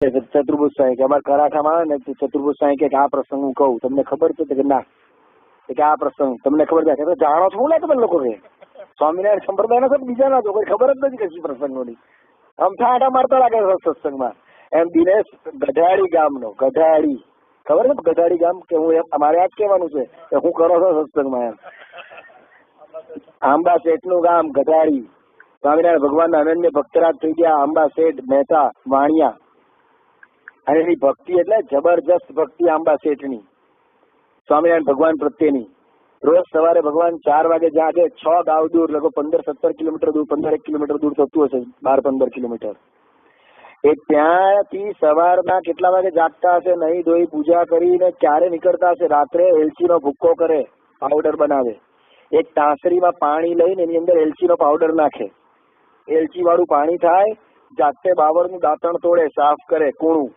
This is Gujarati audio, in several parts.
ચતુર્ભુજ સાંઈ કે અમારે કરાઠામાં આવે ને ચતુર્ભુજ સાંઈ કે આ પ્રસંગ હું કહું તમને ખબર છે કે ના, કે આ પ્રસંગ તમને ખબર છે? જાણો છો ને તમે લોકો કે સ્વામિનારાયણ સંપ્રદાય ના બીજા ના તો કોઈ ખબર જ નથી કશી પ્રસંગોની. આમ ઠાઠા મારતા લાગે સત્સંગમાં. એમ દિનેશ ગઢાડી ગામનો, ગઢાડી ખબર છે ગઢાડી ગામ કે હું અમારે આ જ કહેવાનું છે કે હું કરો છો સત્સંગમાં. એમ આંબા શેઠ નું ગામ ગઢાડી. સ્વામિનારાયણ ભગવાન ના અનન્ય ભક્તરાજ થઈ ગયા આંબા શેઠ મહેતા વાણિયા. અને એની ભક્તિ એટલે જબરજસ્ત ભક્તિ આંબા શેઠની સ્વામિનારાયણ ભગવાન પ્રત્યેની. રોજ સવારે ભગવાન 4 વાગે જાગે, 6 ગાંવ દૂર, લગભગ 15-17 કિલોમીટર દૂર, 15 કિલોમીટર દૂર થતું હશે, 12-15 કિલોમીટર. એ ત્યાંથી સવારના કેટલા વાગે જાગતા હશે, નહીં ધોઈ પૂજા કરીને ક્યારે નીકળતા હશે, રાત્રે એલચીનો ભૂક્કો કરે, પાવડર બનાવે. એક તાંસરીમાં પાણી લઈને એની અંદર એલચીનો પાવડર નાખે, એલચી વાળું પાણી થાય, જાતે બાવળનું દાંતણ તોડે, સાફ કરે, કૂણું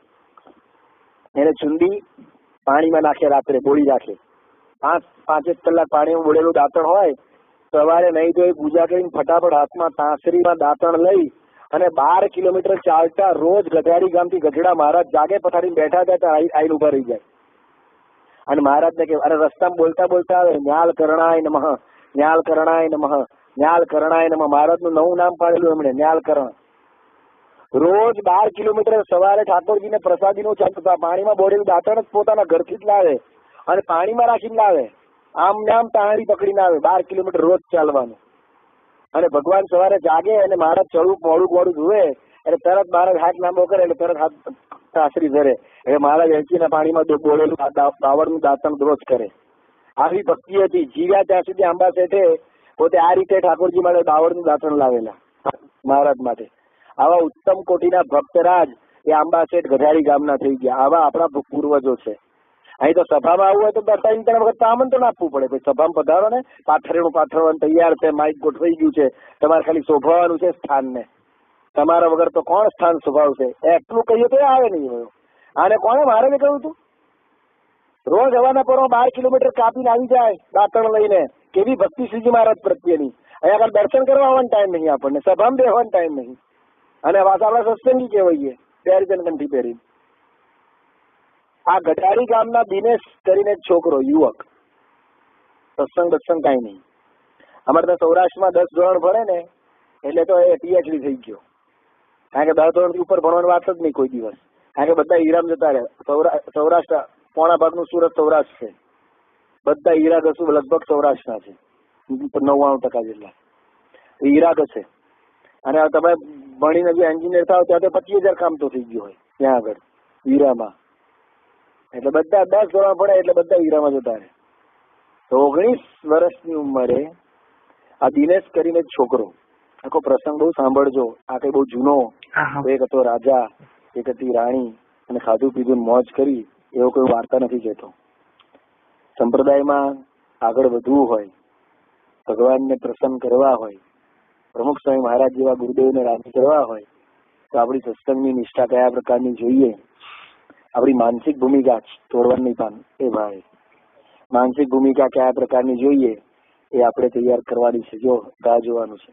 એને ચૂંદી પાણીમાં નાખે, રાત્રે બોળી રાખે. 5-5 કલાક પાણીમાં બોળેલું દાંતણ હોય, સવારે નહીં ધોઈ પૂજા કરીને ફટાફટ હાથમાં તાંસરીમાં દાંતણ લઈ અને 12 કિલોમીટર ચાલતા રોજ ગઢાડી ગામથી ગઢડા મહારાજ જાગે પથારી બેઠા હતા આઈને ઉભા રહી જાય. અને મહારાજને કે અરે રસ્તામાં બોલતા બોલતા આવે, ન્યાલ કરણાય નમઃ, ન્યાલ કરણાય નમઃ, ન્યાલ કરણાય નમઃ. મહારાજનું નવું નામ પાડેલું એમણે, ન્યાલ કરણ. રોજ 12 કિલોમીટર સવારે ઠાકોરજીને પ્રસાદીનું પાણીમાં બોળેલું દાંતણ જ પોતાના ઘરથી જ લાવે અને પાણીમાં રાખીને લાવે. આમ ને આમ તાણી પકડીને આવે. 12 કિલોમીટર રોજ ચાલવાનું. અને ભગવાન સવારે જાગે અને મહારાજ ચડવું મોડું જુએ એટલે તરત મહારાજ હાથ લાંબો કરે એટલે તરત હાથ તાસરી ધરે. એટલે મહારાજ એલચીના પાણીમાં બોળેલું બાવળનું દાંતણ રોજ કરે. આવી ભક્તિ હતી. જીવ્યા ત્યાં સુધી આંબા શેઠે પોતે આ રીતે ઠાકોરજી માટે બાવળનું દાંતણ લાવેલા મહારાજ માટે. આવા ઉત્તમ કોટીના ભક્તરાજ એ આંબા શેઠ ગઢાડી ગામના થઈ ગયા. આવા આપણા પૂર્વજો છે. અહીં તો સભામાં આવવું હોય તો 2-3 વખત આમંત્રણ આપવું પડે. સભામાં પધારો ને, પાથરવાનું તૈયાર છે, માઇક ગોઠવાઈ ગયું છે, તમારે ખાલી શોભાવાનું છે સ્થાનને. તમારા વગર તો કોણ સ્થાન શોભાવશે? એટલું કહીએ તો આવે નહીં. આને કોણે મહારાજે કહ્યું હતું? રોજ હવાના પરમાં 12 કિલોમીટર કાપીને આવી જાય દાંતણ લઈને. કેવી ભક્તિ શ્રીજી મહારાજ પ્રત્યેની. અહીંયા આગળ દર્શન કરવા આવવાનો ટાઈમ નહીં આપણને, સભામાં બેસવાનો ટાઈમ નહીં. અને વાત આપણા સત્સંગી કહેવાઈએ, પહેરી કંઠી પહેરી. આ ગઢાડી ગામના દિનેશ કરીને છોકરો, યુવક, સત્સંગ કાંઈ નહીં. અમારે તો સૌરાષ્ટ્રમાં 10 ધોરણ ભણે ને એટલે તો એ PhD થઈ ગયો. કારણ કે 10 ધોરણથી ઉપર ભણવાની વાત જ નહીં કોઈ દિવસ. કારણ કે બધા હીરામાં જતા રહે. સૌરાષ્ટ્ર પોણા ભાગનું સુરત સૌરાષ્ટ્ર છે. બધા હીરા ઘસું લગભગ સૌરાષ્ટ્રના છે, 99% જેટલા હીરા ઘસે. અને તમે ભણીને જે એન્જિનિયર થાવ ત્યાં તો 25,000 કામ તો થઈ ગયું હોય ત્યાં આગળ હીરામાં. એટલે બધા 10 ધોરણ ભણે એટલે બધા હીરામાં જતા રહે. 19 વર્ષની ઉંમરે આ દિનેશ કરીને છોકરો, આખો પ્રસંગ બહુ સાંભળજો. આ કઈ બહુ જૂનો. એક હતો રાજા, એક હતી રાણી, અને ખાધું પીધું મોજ કરી એવો કોઈ વાર્તા નથી કહેતો. સંપ્રદાયમાં આગળ વધવું હોય, ભગવાનને પ્રસન્ન કરવા હોય, પ્રમુખ સ્વામી મહારાજ જેવા ગુરુદેવને રાજી કરવા હોય તો આપણી સત્સંગની નિષ્ઠા કયા પ્રકારની જોઈએ, આપણી માનસિક ભૂમિકા તોડવાની પાન એ ભાઈ માનસિક ભૂમિકા કયા પ્રકારની જોઈએ એ આપણે તૈયાર કરવાની છે. જો રાહ જોવાનું છે.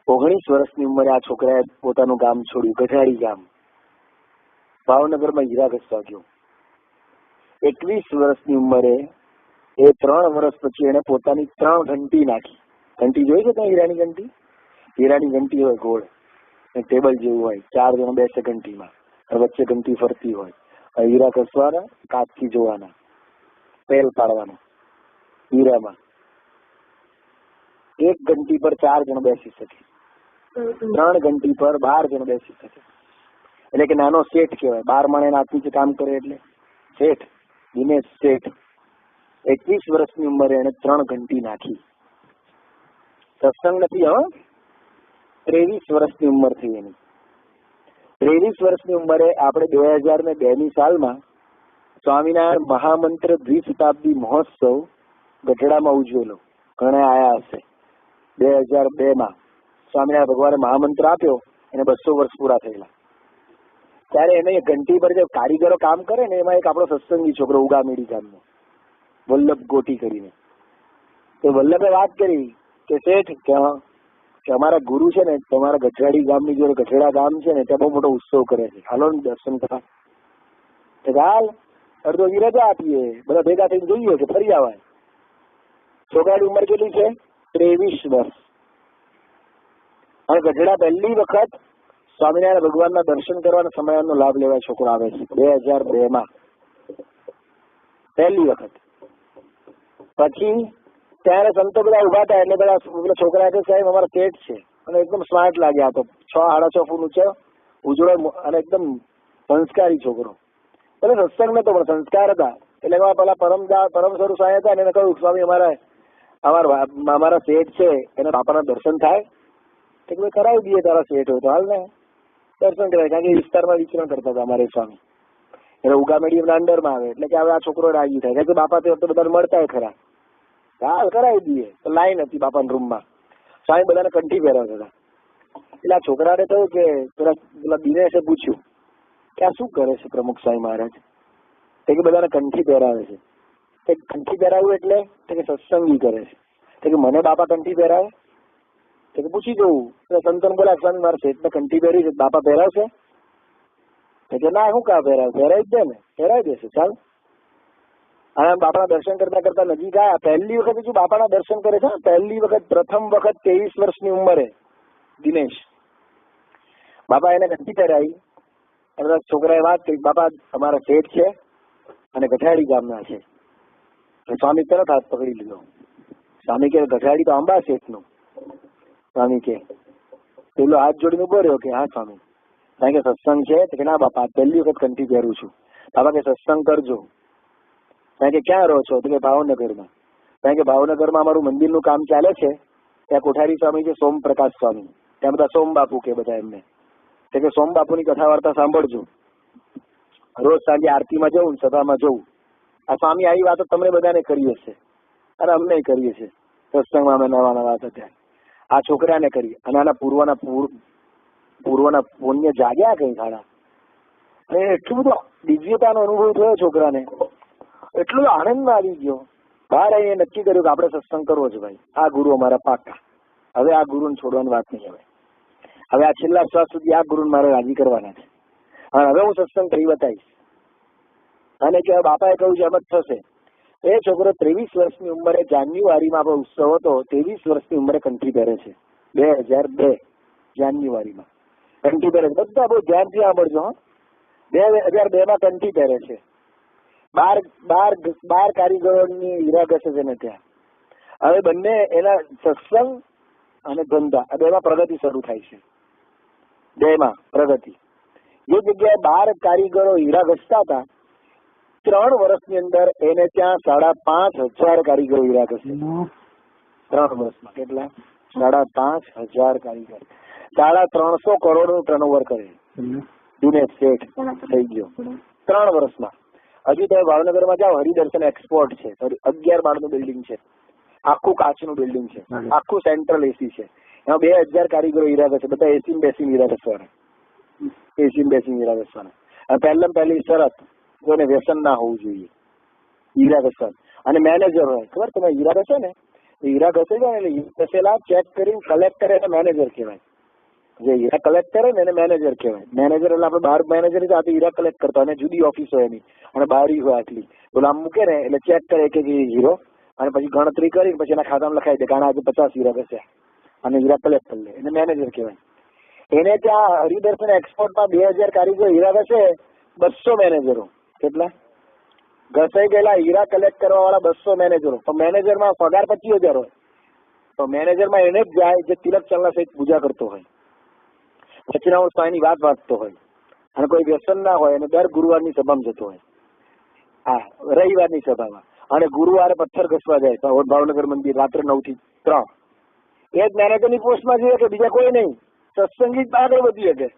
19 વર્ષની ઉંમરે આ છોકરાએ પોતાનું ગામ છોડ્યું, ગઢાડી ગામ. ભાવનગરમાં હીરા ઘસવા ગયો. 21 વર્ષની ઉંમરે એ 3 વર્ષ પછી એને પોતાની 3 ઘંટી નાખી. ઘંટી જોઈ છે ત્યાં હીરાની ઘંટી? હીરાની ઘંટી હોય ગોળ, ટેબલ જેવું હોય, 4 જણ બેસે ઘંટીમાં, વચ્ચે ઘંટી ફરતી હોય. હીરા ઘસવાના, કાચથી જોવાના, પેલ પાડવાનો હીરામાં. 1 ઘંટી પર 4 જણ બેસી શકે, 3 ઘંટી પર 12 જણ બેસી શકે. એટલે કે નાનો શેઠ કહેવાય. 12 માણે હાથ કામ કરે એટલે શેઠ. દિનેશ શેઠ 21 વર્ષની ઉંમરે એને 3 ઘંટી નાખી. સત્સંગ નથી. 23 વર્ષની ઉંમર થઈ એની. 23 વર્ષની ઉંમરે આપણે 2002ની સાલમાં સ્વામિનારાયણ મહામંત્ર દ્વિશતાબ્દી મહોત્સવ ગઢડામાં ઉજવેલો. ઘણા આયા હશે. 2002માં સ્વામિનારાયણ ભગવાને મહામંત્ર આપ્યો, એને 200 વર્ષ પૂરા થયેલા. ત્યારે એને ઘંટી પર જે કારીગરો કામ કરે ને એમાં એક આપણો સત્સંગી છોકરો ઉગામેડી ગામનો વલ્લભ ગોટી કરીને, તો વલ્લભે વાત કરી કે શેઠ કે કે અમારા ગુરુ છે ને તમારા ગઢડાડી ગામની જોડે ગઢડા ગામ છે ને ત્યાં બહુ મોટો ઉત્સવ કરે છે, હાલો ને દર્શન કરવા. હાલ અડધો રજા આપીએ, બધા ભેગા થઈને જોઈએ કે ફરી આવાય. છોકરાની ઉંમર કેટલી છે? 23 વર્ષ. અને ગઢડા પહેલી વખત સ્વામિનારાયણ ભગવાનના દર્શન કરવાના સમયનો લાભ લેવા છોકરો આવે છે 2002 પહેલી વખત. પછી ત્યારે સંતો બધા ઉભા હતા એટલે બધા છોકરા કે સાહેબ અમારા શેઠ છે, અને એકદમ સ્માર્ટ લાગ્યા. તો 6-6.5 ફૂટ ઊંચો ઉજળો અને એકદમ સંસ્કારી છોકરો. એટલે સત્સંગ નતો પણ સંસ્કાર હતા. એટલે પેલા પરમ સ્વરૂપ સ્વામી હતા ને એને કહ્યું, સ્વામી અમારા શેઠ છે એને બાપાના દર્શન થાય? એટલે કરાવી દઈએ, તારા શેઠ હોય તો હાલ ને દર્શન કરાય. કારણ કે વિસ્તારમાં વિચરણ કરતા હતા અમારે સ્વામી, એટલે ઉગામેડી એમના અંડરમાં આવે. એટલે કે હવે આ છોકરો રાજી થાય, કારણ કે બાપા તો બધાને મળતા ખરા, હાલ કરાવી દઈએ. તો લાઈન હતી બાપાના રૂમમાં, સ્વામી બધાને કંઠી પહેરાવતા હતા. એટલે આ છોકરાને કહ્યું કે પેલા દિનેશે પૂછ્યું કે આ શું કરે છે પ્રમુખ સ્વામી મહારાજ? તે કે બધાને કંઠી પહેરાવે છે. તે કંઠી પહેરાવું એટલે કે સત્સંગી કરે છે. તે કે મને બાપા કંઠી પહેરાવે? તે કે પૂછી જવું. સંતોને બોલા, સ્વામી મારા શેઠને કંઠી પહેરી છે, બાપા પહેરાવશે? કે ના, શું કા પહેરાવે? પહેરાવી જ દે ને, પહેરાવી દેશે, ચાલ. અને બાપાના દર્શન કરતા કરતા નજીક આવ્યા. પહેલી વખત જો બાપાના દર્શન કરે છે, પહેલી વખત પ્રથમ વખત 23 વર્ષની ઉંમરે દિનેશ બાપા એને કંઠી પહેરાવી. બધા છોકરાએ વાત કરી, બાપા અમારા શેઠ છે અને ગઢાડી ગામના છે. સ્વામી તરત હાથ પકડી લીધો. સ્વામી કે ગઢાડી તો અંબા શેઠનું. સ્વામી કે પેલો હાથ જોડીને ઉભો રહ્યો કે હા સ્વામી. કારણ કે સત્સંગ છે? તો કે ના બાપા, પહેલી વખત કંઠી પહેરું છું. બાપા કે સત્સંગ કરજો. કારણ કે ક્યાં રહો છો? તો કે ભાવનગરમાં. કારણ કે ભાવનગરમાં અમારું મંદિરનું કામ ચાલે છે. ત્યાં કોઠારી સ્વામી છે, સોમપ્રકાશ સ્વામી. ત્યાં બધા સોમબાપુ કે બધા એમને. તો કે સોમબાપુની કથા વાર્તા સાંભળજો. રોજ સાંજે આરતીમાં જવું, સભામાં જવું. આ સ્વામી આવી વાતો તમને બધાને કરી હશે, અને અમને કરીએ છીએ સત્સંગમાં. અમે નવા હતા ત્યારે આ છોકરાને કરી. અને આના પૂર્વના પુણ્ય જાગ્યા કઈ ખાડા. અને એટલું બધું દિવ્યતાનો અનુભવ થયો છોકરાને, એટલું આનંદમાં આવી ગયો. બહાર આવીને નક્કી કર્યું કે આપણે સત્સંગ કરવો છે ભાઈ. આ ગુરુ અમારા પાકા. હવે આ ગુરુને છોડવાની વાત નહીં. હવે આ છેલ્લા શ્વાસ સુધી આ ગુરુને મારે રાજી કરવાના છે. અને હવે હું સત્સંગ કરી બતાવીશ. અને કે બાપાએ કહ્યું છે એમ જ થશે. એ છોકરો 23 વર્ષની ઉંમરે, જાન્યુઆરીમાં આપણો ઉત્સવ હતો, 23 વર્ષની ઉંમરે કંઠી પહેરે છે. 2002 જાન્યુઆરીમાં કંઠી પહેરે છે. બધા બહુ ધ્યાનથી સાંભળજો. 2002માં કંઠી પહેરે છે. 12 કારીગરોની હીરા ઘસે છે ને ત્યાં. હવે બંને એના સત્સંગ અને ધંધા આ બેમાં પ્રગતિ શરૂ થાય છે. બેમાં પ્રગતિ. જે જગ્યાએ 12 કારીગરો હીરા ઘસતા હતા, 3 વર્ષની અંદર એને ત્યાં 5,500 કારીગરો હીરા ઘસે. 3 વર્ષમાં કેટલા? 5,500 કારીગર. 350 કરોડનું ટર્નઓવર કરે દિનેશ શેઠ થઈ ગયો 3 વર્ષમાં. હજુ તમે ભાવનગરમાં જાઓ, હરિદર્શન એક્સપોર્ટ છે, 11 માળનું બિલ્ડિંગ છે, આખું કાચનું બિલ્ડિંગ છે, આખું સેન્ટ્રલ એસી છે. એમાં 2000 કારીગરો હીરા ઘસે. બધા એસી બેસી હીરા ઘસવાના. એસી બેસી હીરા ઘસવાના. અને પહેલી શરત, કોઈને વ્યસન ના હોવું જોઈએ હીરા ઘસવાનું. અને મેનેજર હોય, ખબર તમે હીરા ઘસે ને, હીરા ઘસે છે ને એટલે ઘસેલા ચેક કરીને કલેક્ટ કરે એને મેનેજર કહેવાય. જે હીરા કલેક્ટ કરે ને એને મેનેજર કહેવાય. મેનેજર એટલે આપણે બહાર મેનેજર આ હીરા કલેક્ટ કરતા, અને જુદી ઓફિસ હોય એની, અને બારી હોય આટલી, બોલો આમ મૂકે ને એટલે ચેક કરે કે હીરો, અને પછી ગણતરી કરી પછી એના ખાતામાં લખાઈ દે કે આના આજે 50 હીરા ઘસ્યા, અને હીરા કલેક્ટ કરી લે, એને મેનેજર કહેવાય. એને ત્યાં હરિદર્શન એક્સપોર્ટમાં 2000 કારીગરો હીરા ઘસે, 200 મેનેજરો. કેટલા? ઘસાઈ ગયેલા હીરા કલેક્ટ કરવા વાળા 200 મેનેજરો. તો મેનેજરમાં પગાર 25,000 હોય. તો મેનેજરમાં એને જ જાય જે તિલક ચાલના સહિત પૂજા કરતો હોય, સચિનારાયણ સ્વામીની વાત વાંચતો હોય, અને કોઈ વ્યસન ના હોય, અને દર ગુરુવારની સભામાં જતો હોય. હા, રવિવારની સભામાં. અને ગુરુવારે પથ્થર ઘસવા જાય ભાવનગર મંદિર રાત્રે 9 થી 3. એ જ મેનેજરની પોસ્ટમાં જોઈએ કે બીજા કોઈ નહીં, સત્સંગી જ આગળ વધી શકે.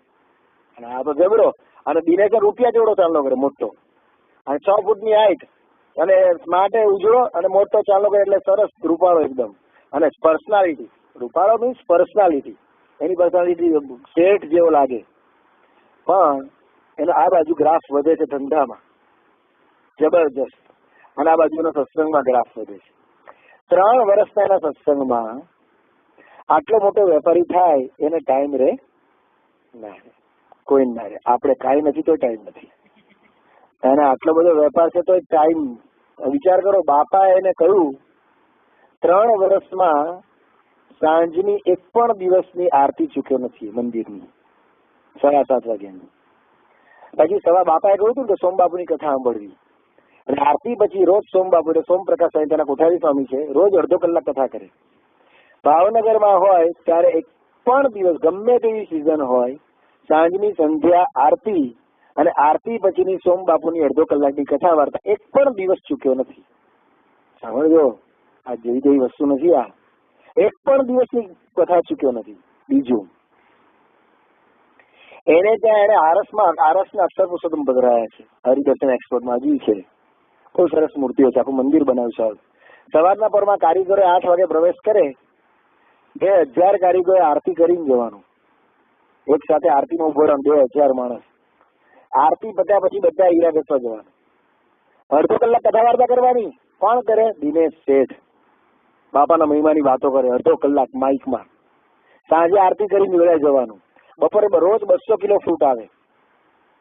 અને આ તો જબરો. અને દિનેશ રૂપિયા જેવડો ચાલનો કરે, મોટો, અને 6 ફૂટની હાઈટ, અને સ્માર્ટ ઉજળો અને મોટો ચાલનો કરે, એટલે સરસ રૂપાળો એકદમ. અને પર્સનાલિટી, રૂપાળો મીન્સ પર્સનાલિટી, એની પર્સનાલિટી શેઠ જેવો લાગે. પણ એનો આ બાજુ ગ્રાફ વધે છે ધંધામાં, જબરજસ્ત. અને આ બાજુનો સત્સંગમાં ગ્રાફ વધે છે. 3 વર્ષના એના સત્સંગમાં આટલો મોટો વેપારી થાય એને ટાઈમ રહે ના રહે, કોઈ ના રહે. આપણે કાંઈ નથી તો ટાઈમ નથી, અને આટલો બધો વેપાર છે તો ટાઈમ. વિચાર કરો, બાપા એને કહ્યું 3 વર્ષમાં સાંજની એક પણ દિવસની આરતી ચૂક્યો નથી મંદિરની 7:30 વાગ્યાની. પછી બાપાએ કહ્યું હતું કે સોમબાપુની કથા સાંભળવી, અને આરતી પછી રોજ સોમબાપુ સોમપ્રકાશ સ્વામી તેના કોઠારી સ્વામી છે, રોજ અડધો કલાક કથા કરે. ભાવનગરમાં હોય ત્યારે એક પણ દિવસ ગમે તેવી સિઝન હોય, સાંજની સંધ્યા આરતી અને આરતી પછીની સોમબાપુની અડધો કલાકની કથા વાર્તા એક પણ દિવસ ચૂક્યો નથી. સાંભળજો, આ જેવી તેવી વસ્તુ નથી. આ એક પણ દિવસની કથા ચૂક્યો નથી. બીજું, એને ત્યાં એને આરસના અક્ષર પુરુષોત્તમ પધરાયા છે, હરિદર્શન એક્સપોર્ટમાં હજી છે. બહુ સરસ મૂર્તિઓ છે, આખું મંદિર બનાવ્યું છે. સવારના પરમાં કારીગરો 8 વાગે પ્રવેશ કરે, 2000 કારીગરોએ આરતી કરીને જવાનું. એક સાથે આરતીમાં ઉભો રહે 2000 માણસ. આરતી પત્યા પછી બધા હીરા ઘસવા જવાનું. અડધો કલાક કથા વાર્તા કરવાની. કોણ કરે? દિનેશ શેઠ બાપાના મહિમાની વાતો કરે અડધો કલાક માઇકમાં. સાંજે આરતી કરીને વેળા જવાનું. બપોરે રોજ 200 કિલો ફ્રૂટ આવે,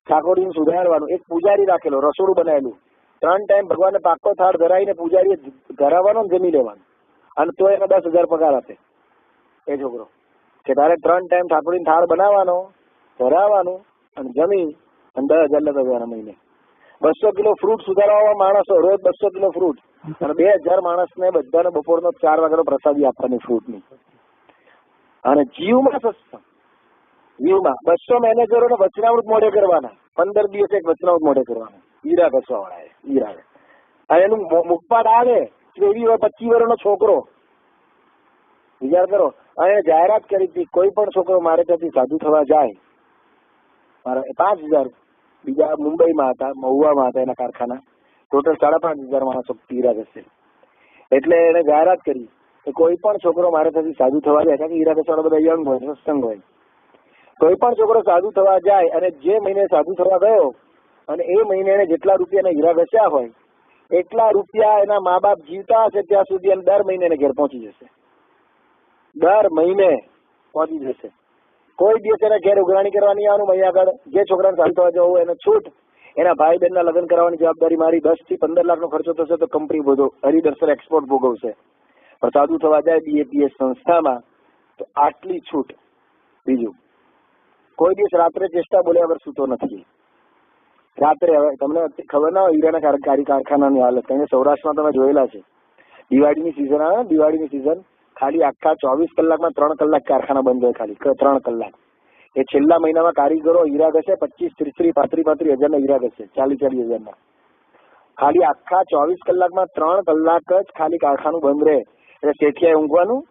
ઠાકોરજીને સુધારવાનું. એક પૂજારી રાખેલો, રસોડું બનાવેલું. 3 ટાઈમ ભગવાનને પાકો થાળ ધરાવીને પૂજારીએ ધરાવવાનો, જમી લેવાનું. અને તો એને 10,000 પગાર આપે એ છોકરો, કે તારે 3 ટાઈમ ઠાકોરજીને થાળ બનાવવાનો, ધરાવવાનું અને જમી અને 10,000 લગાવવાના મહિને. 200 કિલો ફ્રૂટ સુધારવા માણસો, રોજ 200 કિલો ફ્રૂટ, અને 2000 માણસને બધાને બપોરનો 4 વાગ્યાનો પ્રસાદી આપવાની ફ્રૂટની. અને જીવમાં સત્સંગ, જીવમાં 200 મેનેજરોને વચનામૃત મોઢે કરવાના. 15 દિવસે એક વચનામૃત મોઢે કરવાના. હીરા ઘસવા વાળા હીરા. અને એનું મુખપાટ આવે 25 વર્ષનો છોકરો. વિચાર કરો. અને જાહેરાત કરી હતી, કોઈ પણ છોકરો મારે ત્યાંથી સાધુ થવા જાય, મારા 5,000. બીજા મુંબઈમાં હતા, મહુવામાં હતા એના કારખાના. ટોટલ 5,500 માણસો હીરા ઘસે. એટલે એને જાહેરાત કરી કે કોઈ પણ છોકરો મારે ત્યાંથી સાધુ થવા જાય, કારણ કે હીરા ઘસવાળા બધા યંગ હોય, સત્સંગ હોય. કોઈ પણ છોકરો સાધુ થવા જાય અને જે મહિને સાધુ થવા ગયો અને એ મહિને એને જેટલા રૂપિયા હીરા ઘસ્યા હોય એટલા રૂપિયા એના મા બાપ જીવતા હશે ત્યાં સુધી એને દર મહિને એને ઘેર પહોંચી જશે. દર મહિને પહોંચી જશે. કોઈ દિવસ એને ઘેર ઉઘરાણી કરવા નહીં આવવાનું. અહીં આગળ જે છોકરાને સાધુ થવા જવું એને છૂટ. એના ભાઈ બહેનના લગ્ન કરાવવાની જવાબદારી મારી. 10 થી 15 લાખનો ખર્ચો થશે તો કંપની બધો હરિદર્શન એક્સપોર્ટ ભોગવશે. પણ સાધુ થવા જાય BAPS સંસ્થામાં તો આટલી છૂટ. બીજું, કોઈ દિવસ રાત્રે ચેષ્ટા બોલ્યા વગર સૂતો નથી. રાત્રે, હવે તમને ખબર ના હોય હીરાના કારખાનાની હાલત, કારણ કે સૌરાષ્ટ્રમાં તમે જોયેલા છે. દિવાળીની સિઝન આવે, દિવાળીની સિઝન ખાલી આખા 24 કલાકમાં 3 કલાક કારખાના બંધ હોય, ખાલી 3 કલાક. એ છેલ્લા મહિનામાં કારીગરો હીરા ઘસે 25, 30, 35 હજારના હીરા ઘસે, 40 હજારના. ખાલી આખા 24 કલાકમાં 3 કલાક જ ખાલી કારખાનું બંધ રહે. એટલે શેઠિયાએ ઊંઘવાનું.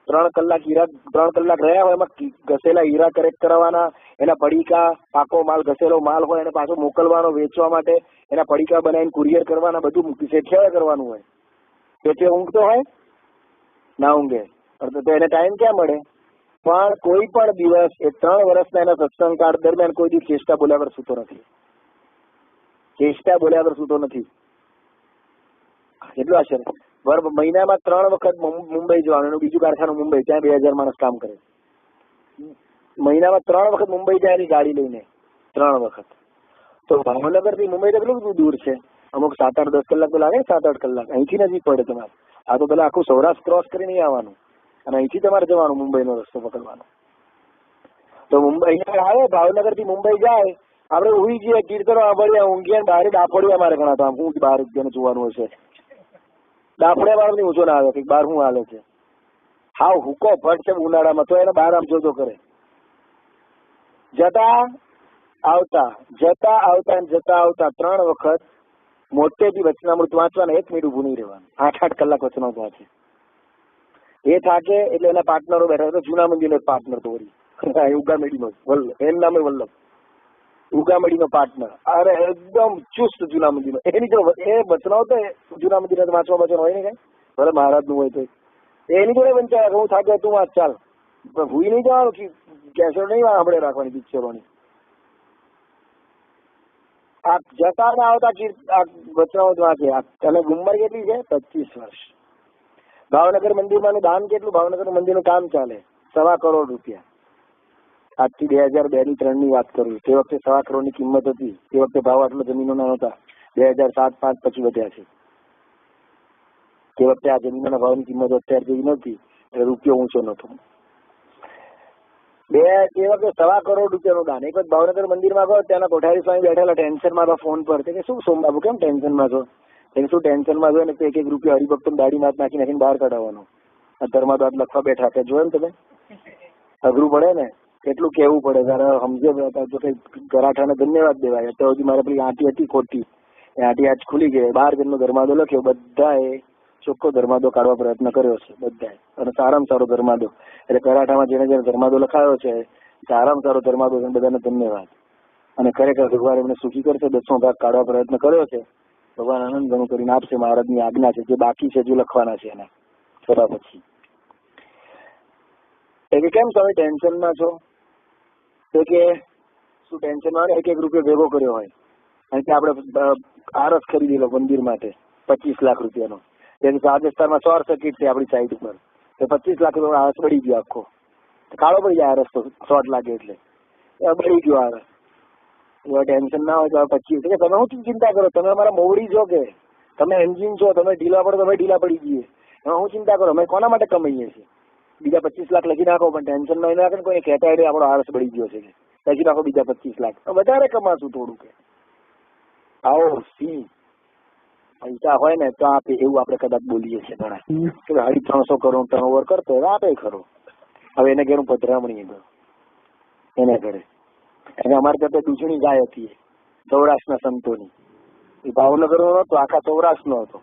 3 કલાક હીરા 3 કલાક રહ્યા હોય એમાં ઘસેલા હીરા કરેક્ટ કરાવવાના, એના પડીકા, પાકો માલ ઘસેલો માલ હોય એને પાછો મોકલવાનો વેચવા માટે, એના પડીકા બનાવીને કુરિયર કરવાના, બધું શેઠિયાએ કરવાનું હોય. શેઠિયા ઊંઘતો હોય ના ઊંઘે, તો એને ટાઈમ ક્યાં મળે? પણ કોઈ પણ દિવસ એ 3 વર્ષના એના સત્સંગ કાળ દરમિયાન કોઈ દિવસ ચેષ્ટા બોલ્યા વગર સૂતો નથી. ચેષ્ટા બોલ્યા વગર સૂતો નથી. કેટલું આશ્ચર્ય. મહિનામાં 3 વખત મુંબઈ જવાનું, એનું બીજું કારખાનું મુંબઈ, ત્યાં 2000 માણસ કામ કરે. મહિનામાં 3 વખત મુંબઈ જાય એની ગાડી લઈને, 3 વખત. તો ભાવનગર થી મુંબઈ તો કેટલું બધું દૂર છે. અમુક 7, 8, 10 કલાક તો લાગે, 7, 8 કલાક. અહીંથી નજીક પડે તમારે. આ તો પેલા આખું સૌરાષ્ટ્ર ક્રોસ કરીને આવવાનું અને અહીંથી તમારે જવાનું મુંબઈનો રસ્તો પકડવાનો. તો મુંબઈ અહીંયા આવે, ભાવનગર થી મુંબઈ જાય, આપડે ઉઈ જઈએ, કીર્તનો સાંભળીએ, ઊંઘીએ, બહાર ડાફોડિયા મારે ઘણા તો હું બહાર જોવાનું હશે. ડાફોડિયા વાળો ની ઊંચો ના આવે કે બહાર શું હાલે છે. હાવ હુકો ફટ છે ઉનાળામાં, તો એને બહાર આમ જોજો કરે. જતા આવતા 3 વખત મોટેથી વચનામૃત વાંચવાના, 1 મિનિટ ઊભું નહીં રહેવાનું. 8 કલાક વચનામૃત વાંચે. એ થાકે એટલે એના પાર્ટનરો બેઠા, તો જૂના મંદિરનો પાર્ટનર તો વળી ઉગામેડીનો વલ્લભ, એમ નામે વલ્લભ, ઉગામેડીનો પાર્ટનર. અરે એકદમ ચુસ્ત જૂના મંદિરનો. એની જો એ વચનાઓ તો જૂના મંદિર વાંચવા બચવા હોય ને કઈ, ભલે મહારાજ નું હોય તો એની જોડે વંચાય. હું થાકે તું વાંચ ચાલ, ભૂઈ નહીં જવાનું, કેસેટ નહીં આપણે રાખવાની પિક્ચરોની. આ જતા ને આવતા વચનાઓ વાંચે. અને ઉંમર કેટલી છે? 25 વર્ષ. ભાવનગર મંદિરમાં દાન કેટલું? ભાવનગર મંદિરનું કામ ચાલે 1.25 કરોડ રૂપિયા. આજથી 2002-3 ની વાત કરું. તે વખતે 1.25 કરોડની કિંમત હતી. તે વખતે ભાવ આટલો જમીનોના નહોતા. 2007-5 પછી વધ્યા છે. તે વખતે આ જમીનોના ભાવની કિંમત અત્યાર જેવી નહોતી, એટલે રૂપિયો ઊંચો નહોતો. તે વખતે 1.25 કરોડ રૂપિયાનું દાન. એક વખત ભાવનગર મંદિરમાં ગયો, ત્યાંના કોઠારી સ્વામી બેઠેલા ટેન્શનમાં હતા ફોન પર. કે શું સોમબાબુ કેમ ટેન્શનમાં છો? એને શું ટેન્શનમાં જો ને એક એક રૂપિયા હરિભક્તો દાઢી માથ નાખી નાખીને બહાર કાઢવાનો. અત્યારમાં તો લખવા બેઠા કે જોયે ને તમે, અઘરું પડે ને, કેટલું કેવું પડે. જયારે સમજે તો કઈ ગરાઠાને ધન્યવાદ દેવાય. અત્યાર સુધી મારે પેલી આંટી હતી ખોટી, એ આંટી આજ ખુલી ગઈ. 12 જણનો ધર્માદો લખ્યો. બધાએ ચોખ્ખો ધર્માદો કાઢવા પ્રયત્ન કર્યો છે બધાએ, અને સારામાં સારો ધર્માદો. એટલે કરાઠામાં જેને જેને ધર્માદો લખાયો છે સારામાં સારો ધર્માદો છે. બધાને ધન્યવાદ. અને ખરેખર ભગવાન એમને સુખી કરશે. 10મો ભાગ કાઢવા પ્રયત્ન કર્યો છે. ભગવાન આનંદ ઘણું કરીને આપશે. મહારાજની આજ્ઞા છે. જે બાકી છે જો લખવાના છે એના થયા પછી. કે કેમ તમે ટેન્શનમાં છો? તો કે શું ટેન્શનમાં? એક રૂપિયો ભેગો કર્યો હોય અને કે આપણે આરસ ખરીદી લો મંદિર માટે 25 લાખ રૂપિયાનો. રાજસ્થાનમાં 100 સર્કિટ છે આપણી સાઈડ ઉપર. તો 25 લાખ રૂપિયા આરસ બળી ગયો. આખો કાળો પડી જાય આરસ તો શોર્ટ લાગે એટલે બળી ગયો આરસ. ટેન્શન ના હોય તો 25. તમે શું ચિંતા કરો? તમે અમારા મોવડી છો કે તમે એન્જિન છો? તમે ઢીલા પડો તમે ઢીલા પડી જઈએ. એમાં શું ચિંતા કરો? અમે કોના માટે કમાઈએ છીએ? બીજા 25 લાખ લખી નાખો, પણ ટેન્શન નહીં નાખે ને. કોઈ કહેતા એટલે આપણો આરસ બળી ગયો છે લખી નાખો બીજા 25 લાખ. વધારે કમાશું થોડું. કે આવો સી પૈસા હોય ને તો આપે, એવું આપણે કદાચ બોલીએ છીએ ઘણા કે 350 કરોડ ટર્નઓવર કરતો હોય આપે ખરો. હવે એને ઘેર પધરામણી ગયો એને ઘરે. અને અમારે ત્યાં દૂધણી ગાય હતી સૌરાષ્ટ્રના સંતોની. એ ભાવનગર નો નતો, આખા સૌરાષ્ટ્ર નો હતો.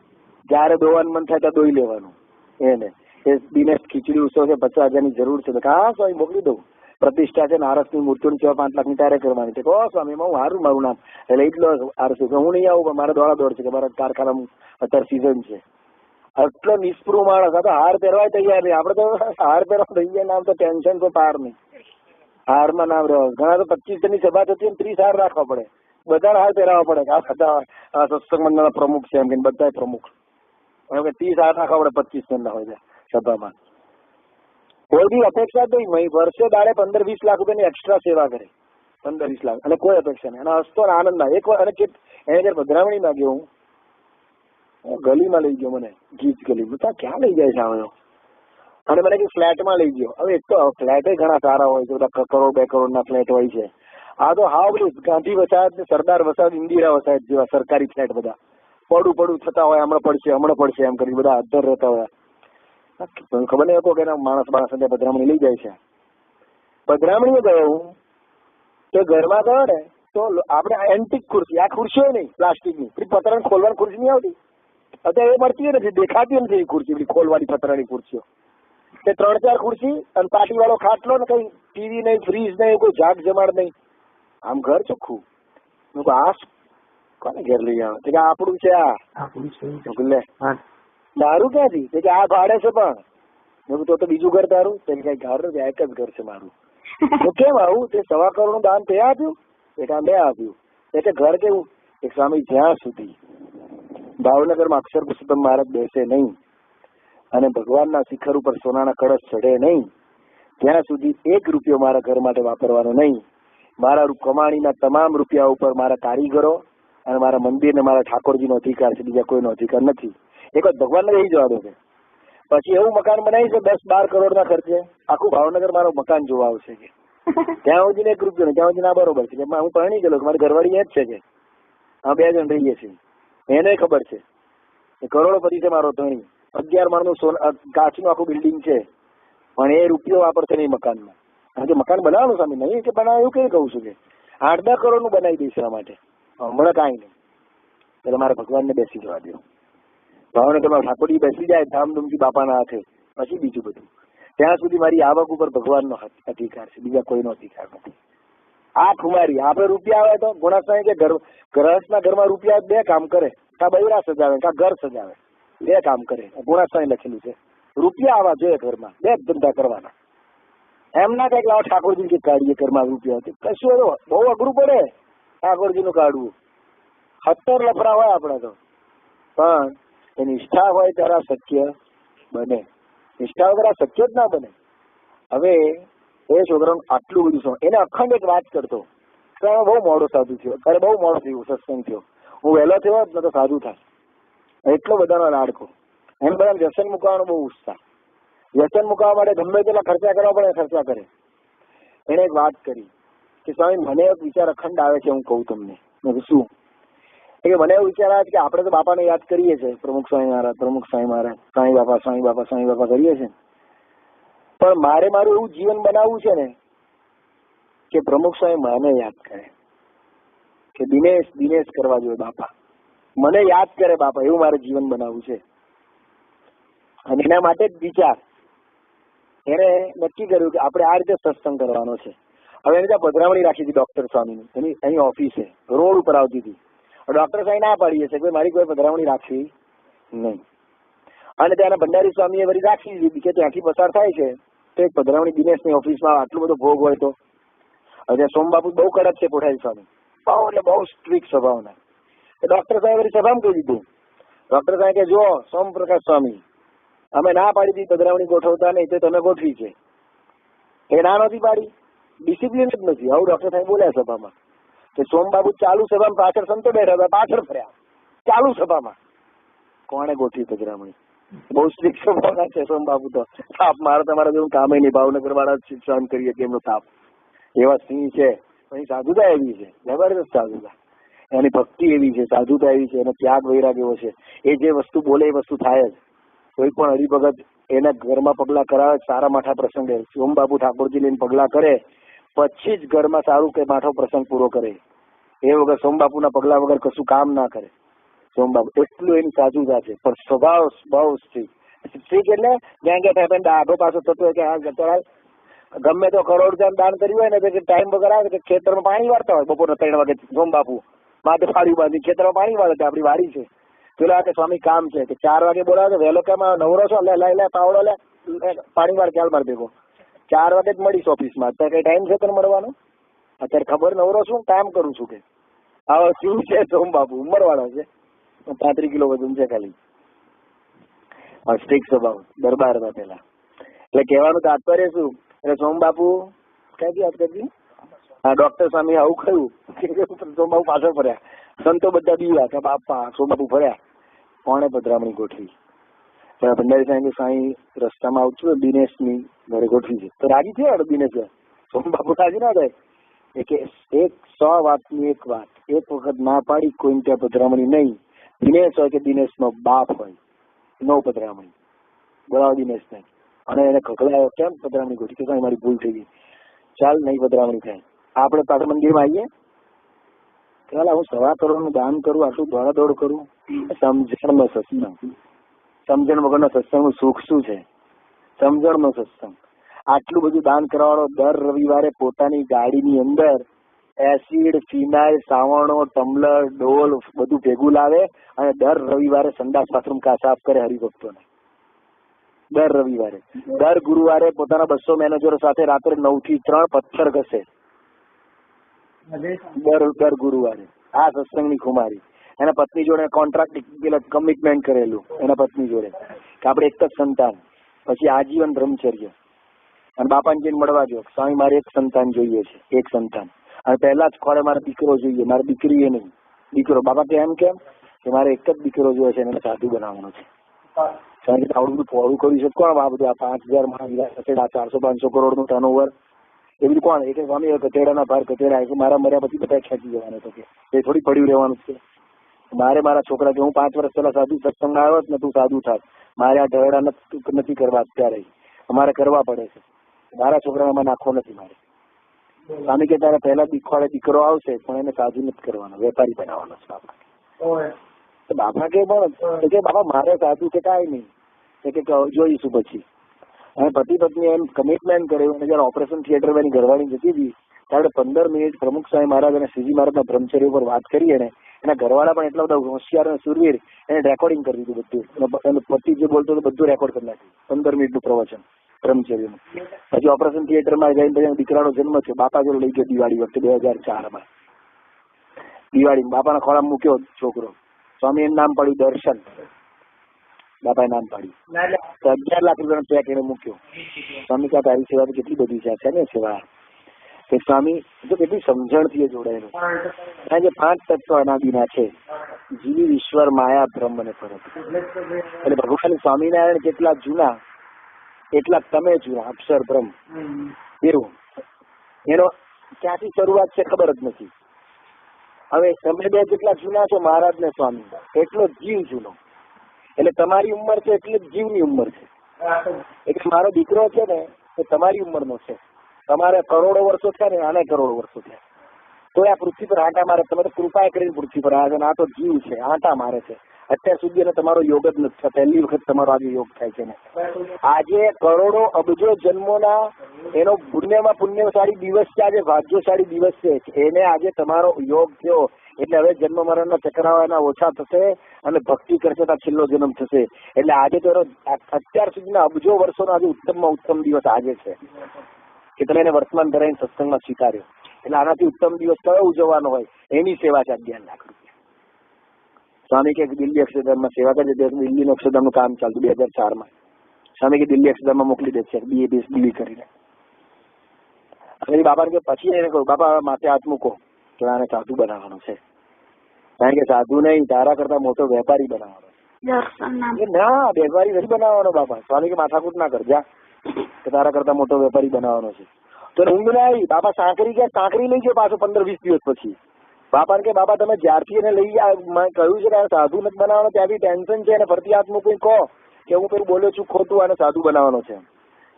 જયારે દોવાનું મન થાય ત્યાં દોઈ લેવાનું. એને એ દિનેશ ખીચડી ઉત્સવ છે, 50,000 ની જરૂર છે. હા સ્વામી મોકલી દઉં. પ્રતિષ્ઠા છે, આરસની મૂર્તિઓની સેવા 5 લાખની તારે કરવાની છે. કહો સ્વામી હું સારું, મારું નામ એટલે એટલો આરસ. હું નહીં આવું, પણ મારે દોડા દોડ છે કે મારા કારખાના અત્યારે સિઝન છે. આટલો નિષ્પૃહ માણસ હતો, હાર પહેરવાય તૈયાર નહીં. આપડે તો હાર પહેરવા થઈ ગયા નામ તો ટેન્શન તો પાર નહીં. હારમાં નામ રહ્યો. ઘણા તો 25 જણની સભા થતી 30 હાર રાખવા પડે. બધા હાર પહેરાવવા પડે. આ બધા સત્સંગ મંડળના પ્રમુખ છે એમ કે બધા પ્રમુખ 30 હાર રાખવા પડે. 25 જણના હોય છે સભામાં. કોઈ બી અપેક્ષા જ નહીં. વર્ષે દાડે 15-20 લાખ રૂપિયાની એક્સ્ટ્રા સેવા કરે. 15-20 લાખ અને કોઈ અપેક્ષા નહીં. અને હસતો આનંદ ના એક વાર. અને એને જયારે પધરામણીમાં ગયો હું ગલીમાં લઈ ગયો, મને ગીચ ગલી. ક્યાં લઈ જાય છે હવે? અને મને ફ્લેટમાં લઈ ગયો. હવે એક તો ફ્લેટ ઘણા સારા હોય છે, બધા કરોડ 2 કરોડના ફ્લેટ હોય છે. આ તો હાવ બધું ગાંધી વસાહત, સરદાર વસાહત, ઇન્દિરા વસાહત જેવા સરકારી ફ્લેટ બધા પડું થતા હોય. હમણાં પડશે એમ કરી બધા અધર રહેતા હોય. ખબર નહીં હતો કે માણસ પધરામણી લઈ જાય છે. પધરામણી ગયો હું તો ઘરમાં ગયો ને તો આપણે એન્ટિક ખુરશી, આ ખુરશીઓ નહીં પ્લાસ્ટિકની, પતરાને ખોલવાની ખુરશી નહીં આવતી અત્યારે, એ મળતી નથી, દેખાતી નથી એ ખુરશી ખોલવાની પતરાની ખુરશીઓ. તે 3-4 ખુરશી અને પાટી વાળો ખાટલો ને કઈ ટીવી નહીં, ફ્રીજ નહીં, કોઈ જાગ જમાડ નહીં. આમ ઘર ચોખ્ખું. આ કોને ઘેર લઈ આવે? કે આપણું છે. આ લે દારૂ ક્યાંથી? કે આ ભાડે છે. પણ તો બીજું ઘર તારું? કઈ ઘર નથી, એક જ ઘર છે મારું. તો કેમ આવું? તે 1.25 કરોડ નું દાન તે આપ્યું, એક આ મેં આપ્યું. એટલે ઘર કેવું? એક સ્વામી જ્યાં સુધી ભાવનગરમાં અક્ષર પુરુષોત્તમ મહારાજ બેસે નહીં અને ભગવાનના શિખર ઉપર સોનાના કળશ ચડે નહીં ત્યાં સુધી 1 રૂપિયો મારા ઘર માટે વાપરવાનો નહીં. મારા કમાણીના તમામ રૂપિયા ઉપર મારા કારીગરો અને મારા મંદિર ને મારા ઠાકોરજીનો અધિકાર છે, બીજા કોઈનો અધિકાર નથી. એક જ ભગવાનને રહી જવા દો છે. પછી એવું મકાન બનાવી છે 10-12 કરોડના ખર્ચે, આખું ભાવનગર મારું મકાન જોવા આવશે કે ત્યાં સુધી 1 રૂપિયો નહીં. ત્યાં સુધી ના બરોબર છે કે હું પરણી ગયેલો, મારી ઘરવાળી એ જ છે કે હા 2 જણ રહીએ છીએ. એને ખબર છે કરોડોપતિ છે મારો ધણી. 11 માળનું કાચનું આખું બિલ્ડિંગ છે, પણ એ રૂપિયો વાપરશે નહીં મકાનમાં. કારણ કે મકાન બનાવવાનું સામે નહીં કે બનાવે એવું કઈ કહું છું કે 8-10 કરોડનું બનાવી દઈશ એના માટે. હમણાં કાંઈ નહીં. એટલે મારે ભગવાનને બેસી જવા દો. ભાવનગરમાં ઠાકોરજી બેસી જાય ધામધૂમથી બાપાના હાથે, પછી બીજું બધું. ત્યાં સુધી મારી આવક ઉપર ભગવાનનો અધિકાર છે, બીજા કોઈનો અધિકાર નથી. આ ખુમારી આપણે રૂપિયા આવે તો ગુણાસાઈ કે ગ્રહસ્થના ઘરમાં રૂપિયા 2 કામ કરે, કા બૈરા સજાવે કા ઘર સજાવે, 2 કામ કરે. ગુણાસાઈ લખેલું છે. રૂપિયા આવવા જોઈએ ઘરમાં, 2 જ ધંધા કરવાના. એમ ના કઈ લાવો ઠાકોરજી કે કાઢીએ ઘરમાં રૂપિયા, કશું બહુ અઘરું પડે ઠાકોરજી નું કાઢવું. 70 લફરા હોય આપડે તો, પણ એ નિષ્ઠા હોય ત્યારે શક્ય બને. નિષ્ઠા વગર આ શક્ય જ ના બને. હવે એ છોકરાનું આટલું બધું શું, એને અખંડ એક વાત કરતો, બહુ મોડો સાધુ થયો, ત્યારે બહુ મોડો થયું સત્સંગ થયો, હું વહેલો થયો ને તો સાધુ થાય, એટલો બધાનો લાડકો. એમ બધા વ્યસન મૂકવાનો બહુ ઉત્સાહ. વ્યસન મૂકવા માટે ગમે તેટલા ખર્ચા કરવા પડે ખર્ચા કરે. એને એક વાત કરી કે સ્વામી મને એક વિચાર અખંડ આવે છે, હું કહું તમને. શું? કે મને એવું વિચાર આવે છે કે આપણે તો બાપાને યાદ કરીએ છીએ, પ્રમુખ સ્વામી મહારાજ, પ્રમુખ સ્વામી મહારાજ, સાંઈ બાપા, સાંઈ બાપા, સાંઈ બાપા કરીએ છીએ, પણ મારે મારું એવું જીવન બનાવવું છે ને કે પ્રમુખ સ્વામી મને યાદ કરે, કે દિનેશ દિનેશ કરવા જોઈએ બાપા, મને યાદ કરે બાપા, એવું મારે જીવન બનાવવું છે. અને એના માટે જ વિચાર એને નક્કી કર્યું કે આપણે આ રીતે સત્સંગ કરવાનો છે. હવે એને ત્યાં પધરામણી રાખી હતી ડોક્ટર સ્વામીની, એની અહીં ઓફિસે રોડ ઉપર આવતી હતી. ડોક્ટર સાહેબ ના પાડીએ છે કે મારી કોઈ પધરામણી રાખવી નહીં. અને ત્યાંના ભંડારી સ્વામીએ વળી રાખી દીધી કે ત્યાંથી પસાર થાય છે તો એક પધરામણી દિનેશની ઓફિસમાં આટલો બધો ભોગ હોય તો. હવે સોમબાપુ બહુ કડક છે કોઠારી સ્વામી, બહુ એટલે બહુ સ્ટ્રિક્ટ સ્વભાવના. ડોક્ટર સાહેબ વળી સભામાં કહી દીધું. ડોક્ટર સાહેબ કે જો સોમપ્રકાશ સ્વામી, અમે ના પાડી હતી પધરામણી ગોઠવતા નહીં, તો તમે ગોઠવી છે. એ ના નથી પાડી, ડિસિપ્લિન જ નથી. આવું ડોક્ટર સાહેબ બોલ્યા સભામાં. કે સોમબાબુ ચાલુ સભામાં પાછળ સંતો બેઠા હતા, પાછળ ફર્યા ચાલુ સભામાં. કોણે ગોઠવી પધરામણી? બહુ સ્ટ્રિક્ટ સ્વભાવના છે સોમબાબુ તો. તાપ મારે તમારા જેવું કામ નહીં, ભાવનગર વાળા સહન કરીએ કે એમનો તાપ એવા સિંહ છે. એની સાધુતા એવી છે, જબરદસ્ત સાધુતા. એની ભક્તિ એવી છે, સાધુતા એવી છે, એનો ત્યાગ વૈરાગ એવો છે. એ જે વસ્તુ બોલે એ વસ્તુ થાય જ. કોઈ પણ હરિભગત એના ઘરમાં પગલા કરાવે, સારા માઠા પ્રસંગે સોમબાબુ ઠાકોરજી લઈને પગલા કરે પછી જ ઘરમાં સારું કે માઠો પ્રસંગ પૂરો કરે. એ વગર સોમબાપુના પગલા વગર કશું કામ ના કરે સોમબાપુ. એટલું એની સાધુતા છે. પણ સ્વભાવ બહુ સ્ટ્રીક એટલે જ્યાં ગયા આધો પાછો થતો હોય કે આ ગમે તો કરોડ દાન કર્યું હોય ને તો ટાઈમ વગર આવે કે ખેતરમાં પાણી વાળતા હોય બપોરના 3 વાગે સોમબાપુ માથે ફાડી બાંધી ખેતરમાં પાણી વાળે છે, આપણી વાડી છે. પેલા કે સ્વામી કામ છે કે 4 વાગે બોલાવે વહેલો કેમ નવરો છો, લે પાવડો લે પાણી વાળ ખ્યાલ માર ભેગો 4 વાગે જ મળીશ ઓફિસમાં. અત્યારે કઈ ટાઈમ છે તને મળવાનો? અત્યારે ખબર નવરો છું, કામ કરું છું. કે આવો શું છે સોમબાપુ? ઉંમર વાળો છે, 35 કિલો વજન છે ખાલી. સ્ટ્રિક્ટ સ્વભાવ, દરબાર હતા પેલા. એટલે કહેવાનું તાત્પર્ય શું? એટલે સોમબાપુ ક્યાંથી વાત કરી? હા, ડોક્ટર સ્વામી આવું કહ્યું. સોમબાપુ પાછળ ફર્યા, સંતો બધા બીવા કે બાપા. સોમબાપુ ફર્યા, કોણે પધરામણી ગોઠવી? ભંડારી સાહેબ સાંઈ રસ્તામાં આવું છું દિનેશની ઘરે ગોઠવી છે. તો રાજી થયો દિનેશ. સોમબાપુ રાજી ના થાય. એક 100 વાતની એક વાત, એક વખત ના પાડી કોઈને ત્યાં પધરામણી નહીં. દિનેશ હોય કે દિનેશ નો બાપ હોય, નો પધરામણી. બોલાવો દિનેશ ને. અને એને ખકડાયો, કેમ પધરામણી ગોઠવી? કે મારી ભૂલ થઈ ગઈ, ચાલ નહીં પધરામણી થાય. આપણે પાછળ મંદિરમાં આવીએ. ચાલ હું 1.25 કરોડનું દાન કરું, આટલું દોડાદોડ કરું. સમજણનો સત્સંગ. સમજણ વગરનો સત્સંગનું સુખ શું છે? સમજણનો સત્સંગ. આટલું બધું દાન કરવાનો. દર રવિવારે પોતાની ગાડીની અંદર એસિડ, ફિનાઇલ, સાવણો, ટમ્બલર, ડોલ બધું ભેગું લાવે અને દર રવિવારે સંડાસ બાથરૂમ સાફ કરે હરિભક્તોને. દર રવિવારે. દર ગુરુવારે પોતાના 200 મેનેજરો સાથે રાત્રે 9 થી 3 પથ્થર ઘસે. દર ગુરુવારે. આ સત્સંગની ખુમારી. એના પત્ની જોડે કોન્ટ્રાક્ટ કમિટમેન્ટ કરેલું એના પત્ની જોડે કે આપણે એક જ સંતાન, પછી આજીવન બ્રહ્મચર્ય. અને બાપાને જઈને મળવા જો, સ્વામી મારે એક સંતાન જોઈએ છે, એક સંતાન. અને પહેલા જ ખોળે મારે દીકરો જોઈએ, મારે દીકરી એ નહીં, દીકરો. બાપા કે એમ કેમ? કે મારે એક જ દીકરો જોઈએ છે, એને સાધુ બનાવવાનો છે. આવડું બધું પોળું કર્યું છે કોણ? આ બધું આ 5000 400-500 કરોડનું ટર્નઓવર એ બધું કોણ? એટલે સ્વામી કચેડાના ભાર કચેડા મારા મર્યા પછી બધા ખેંચી જવાનો હતો કે એ થોડી પડ્યું રહેવાનું છે. મારે મારા છોકરા કે હું 5 વર્ષ પહેલા સાધુ સત્સંગમાં આવ્યો ને તું સાધુ થાત. મારે આ ઢળડા નથી કરવા અત્યારે, અમારે કરવા પડે છે. મારા છોકરામાં નાખવો નથી મારે. સ્વામી કે તારે પહેલા દીકરો આવશે પણ એને સાધુ નથી કરવાનો, વેપારી બનાવવાનો છે બાપા. બાપા કે પણ કે બાપા મારે સાધુ કે કાંઈ નહીં, કે જોઈશું પછી. અને પતિ પત્ની એમ કમિટમેન્ટ કર્યું. અને જયારે ઓપરેશન થિયેટર એની ઘરવાળી જતી હતી ત્યારે 15 મિનિટ પ્રમુખ સ્વામી મહારાજ અને શ્રીજી મહારાજના બ્રહ્મચર્ય ઉપર વાત કરી. એને એના ઘરવાળા પણ એટલા બધા હોશિયાર અને સુરવીર, એને રેકોર્ડિંગ કરી દીધું બધું. એનો પતિ જે બોલતો હતો બધું રેકોર્ડ કરી નાખ્યું, 15 મિનિટનું પ્રવચન બ્રહ્મચર્યનું. પછી ઓપરેશન થિયેટરમાં જઈને પછી દીકરાનો જન્મ છે. બાપા જોડે લઈ ગયો દિવાળી વખતે 2004માં. દિવાળી બાપાના ખોળામાં મૂક્યો છોકરો. સ્વામી એનું નામ પડ્યું દર્શન. બાપાએ નામ પાડ્યું. તો 11 લાખ રૂપિયાનો ચેક એને મૂક્યો. સ્વામી કહે તારી સેવા તો કેટલી બધી છે ને સેવા. કે સ્વામી તો કેટલી સમજણથી જોડાયેલું. કારણ કે 5 તત્વ અનાદિના છે, જીવ, ઈશ્વર, માયા, બ્રહ્મ અને પરમ. એટલે ભગવાન સ્વામિનારાયણ જેટલા જૂના એટલા તમે જૂના, અક્ષર બ્રહ્મ એવું. એનો ક્યાંથી શરૂઆત છે ખબર જ નથી. હવે તમે બે જેટલા જૂના છો મહારાજ ને સ્વામી, એટલો જીવ જૂનો. એટલે તમારી ઉંમર છે એટલે જીવની ઉંમર છે. એટલે મારો દીકરો છે ને એ તમારી ઉંમરનો છે. તમારે કરોડો વર્ષો થયા ને, આને કરોડો વર્ષો થયા, તો આ પૃથ્વી પર આંટા મારે. તમે તો કૃપા કરીને પૃથ્વી પર આવ્યા, આ તો જીવ છે, આંટા મારે છે. અત્યાર સુધી એને તમારો યોગ જ નથી થયો. પહેલી વખત તમારો આજે યોગ થાય છે ને. આજે કરોડો અબજો જન્મોના એનો પુણ્યશાળી દિવસ છે. આજે ભાગ્યશાળી દિવસ છે. એને આજે તમારો યોગ થયો એટલે હવે જન્મ મરણના ચક્રાઓ એના ઓછા થશે અને ભક્તિ કરશે તો છેલ્લો જન્મ થશે. એટલે આજે તો અત્યાર સુધીના અબજો વર્ષોનો આજે ઉત્તમમાં ઉત્તમ દિવસ આજે છે કે તમે એને વર્તમાન ધરાઈને સત્સંગમાં સ્વીકાર્યો. એટલે આનાથી ઉત્તમ દિવસ કયો ઉજવવાનો હોય? એની સેવા છે 11 લાખ રૂપિયા. સ્વામી કે દિલ્હી અક્ષરધામમાં સેવા કરે. દિલ્હીનું અક્ષરધામનું કામ ચાલતું 2004માં. સ્વામી કે દિલ્હી અક્ષરધામમાં મોકલી દે છે BA કરીને. અને બાપાને કે પછી એને કહ્યું બાપા માથે હાથ મૂકો કે આને સાધુ બનાવવાનો છે. કારણ કે સાધુ નહીં, તારા કરતા મોટો વેપારી બનાવવાનો છે. ના, વેપારી નથી બનાવવાનો બાપા. સ્વામી કે માથાકૂટ ના કરજા કે તારા કરતા મોટો વેપારી બનાવવાનો છે. તો ઊંઘ ના આવી. બાપા સાંકરી લઈ ગયો પાછો 15-20 દિવસ પછી. બાપાને કે બાપા તમે જ્યારથી એને લઈ કહ્યું છે કે સાધુ નથી બનાવવાનો ત્યાંથી ટેન્શન છે. એને ફરતી હાથ મૂકીને કહો કે હું પેલું બોલ્યો છું ખોટું, આને સાધુ બનાવવાનો છે.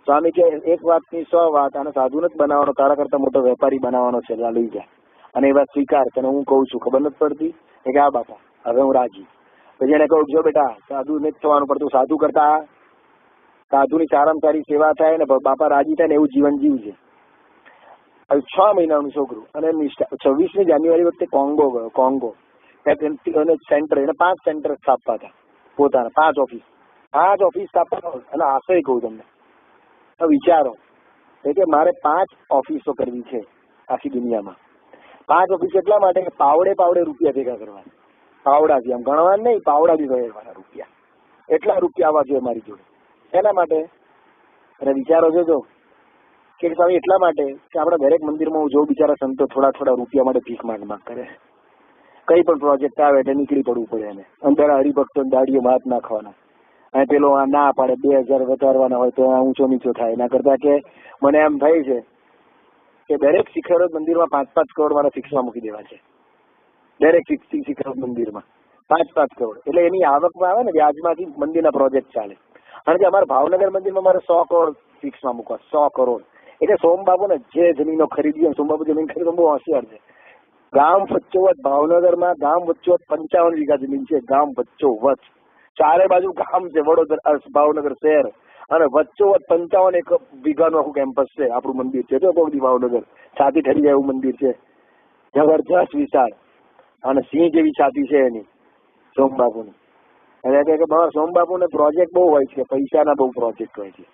સ્વામી કે એક વાતની 100 વાત, આને સાધુ નથી બનાવવાનો, તારા કરતા મોટો વેપારી બનાવવાનો છે. લઈ જાય અને એ વાત સ્વીકાર તને હું કઉ છું, ખબર નથી પડતી? કે હા બાપા હવે હું રાજી. પછી એને કહું જો બેટા સાધુ નથી થવાનું પડતું, સાધુ કરતા સાધુની સારામાં સારી સેવા થાય ને બાપા રાજી થાય ને એવું જીવન જીવજે. 6 મહિનાનું છોકરું. અને 26મી જાન્યુઆરી વખતે કોંગો સેન્ટર, એને 5 સેન્ટર સ્થાપવા હતા પોતાના. 5 ઓફિસ સ્થાપવા. અને આશય કહું તમને, વિચારો કે મારે 5 ઓફિસો કરવી છે આખી દુનિયામાં. 5 ઓફિસ એટલા માટે કે પાવડે રૂપિયા ભેગા કરવા. પાવડાથી આમ ગણવા નહીં, પાવડાથી ગણવાના રૂપિયા. એટલા રૂપિયા આવવા જોઈએ મારી જોડે. એના માટે અને વિચારો જોજો કે સ્વામી એટલા માટે કે આપણા દરેક મંદિરમાં હું જોઉં બિચારા સંતો થોડા રૂપિયા માટે ભીખ માંગ કરે. કઈ પણ પ્રોજેક્ટ આવે એટલે નીકળી પડવું પડે એને. અંદર હરિભક્તો દાડીઓ હાથ નાખવાના. અને પેલો ના પાડે 2000 વધારવાના હોય તો ઊંચો નીચો થાય. એના કરતા કે મને એમ થાય છે કે દરેક શિખરો મંદિરમાં 5-5 કરોડ મારા ફિક્સમાં મૂકી દેવા છે. દરેક શિખરો મંદિરમાં 5-5 કરોડ. એટલે એની આવકમાં આવે ને વ્યાજમાંથી મંદિરના પ્રોજેક્ટ ચાલે. કારણ કે અમારા ભાવનગર મંદિરમાં મારે 100 કરોડ ફિક્સમાં મૂકવા. 100 કરોડ એટલે સોમબાબુ ને જે જમીનો ખરીદી, સોમબાબુ જમીન ખરીદો બહુ હોશિયાર છે. ગામ વચ્ચોવચ ભાવનગરમાં ગામ વચ્ચોવચ 55 વીઘા જમીન છે. ગામ વચ્ચોવચ ચારે બાજુ ગામ છે. વડોદરા ભાવનગર શહેર અને વચ્ચોવચ 55 વીઘાનું આખું કેમ્પસ છે. આપણું મંદિર છે તો બહુ ભાવનગર છાતી ઠરી જાય એવું મંદિર છે. જબરજસ્ત વિશાળ અને સિંહ જેવી છાતી છે એની સોમબાપુની. એટલે કે સોમબાપુને પ્રોજેક્ટ બહુ હોય છે, પૈસાના બહુ પ્રોજેક્ટ હોય છે.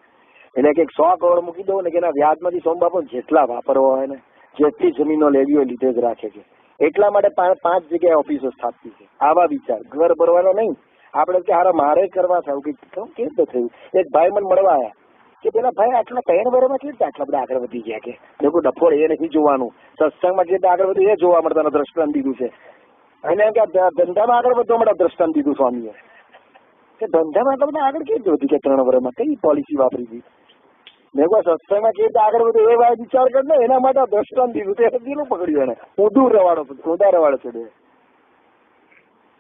એટલે કે 100 કરોડ મૂકી દઉં ને કે એના વ્યાજમાંથી સોમબાપુ જેટલા વાપરવા હોય ને, જેટલી જમીનો લેવી હોય લીધે જ રાખે છે. એટલા માટે 5 જગ્યાએ ઓફિસો સ્થાપતી છે. આવા વિચાર ઘર ભરવાનો નહીં. આપણે કે હારા મારે કરવા થયું કે કેવી રીતે થયું? એક ભાઈ મને મળવા આવ્યા કે પેલા ભાઈ આટલા 3 વર્ષમાં કેવી રીતે આટલા બધા આગળ વધી ગયા? કે લોકો ડફોડ એ નથી જોવાનું, સત્સંગમાં જે આગળ વધ્યું એ જોવા મળતા દ્રષ્ટાંત દીધું છે. અને કે ધંધામાં આગળ વધવા માટે દ્રષ્ટાંત દીધું સ્વામીએ કે ધંધામાં આટલા બધા આગળ કેવી રીતે વધી ગયા 3 વર્ષમાં? કઈ પોલિસી વાપરી હતી? મેં કોઈ સત્સંગમાં કેવી રીતે આગળ વધ્યું એ ભાઈ વિચાર કર ને, એના માટે દ્રષ્ટાંત દીધું. તે પેલું પકડ્યું એને ઊંધા રવાડો ચડ્યો.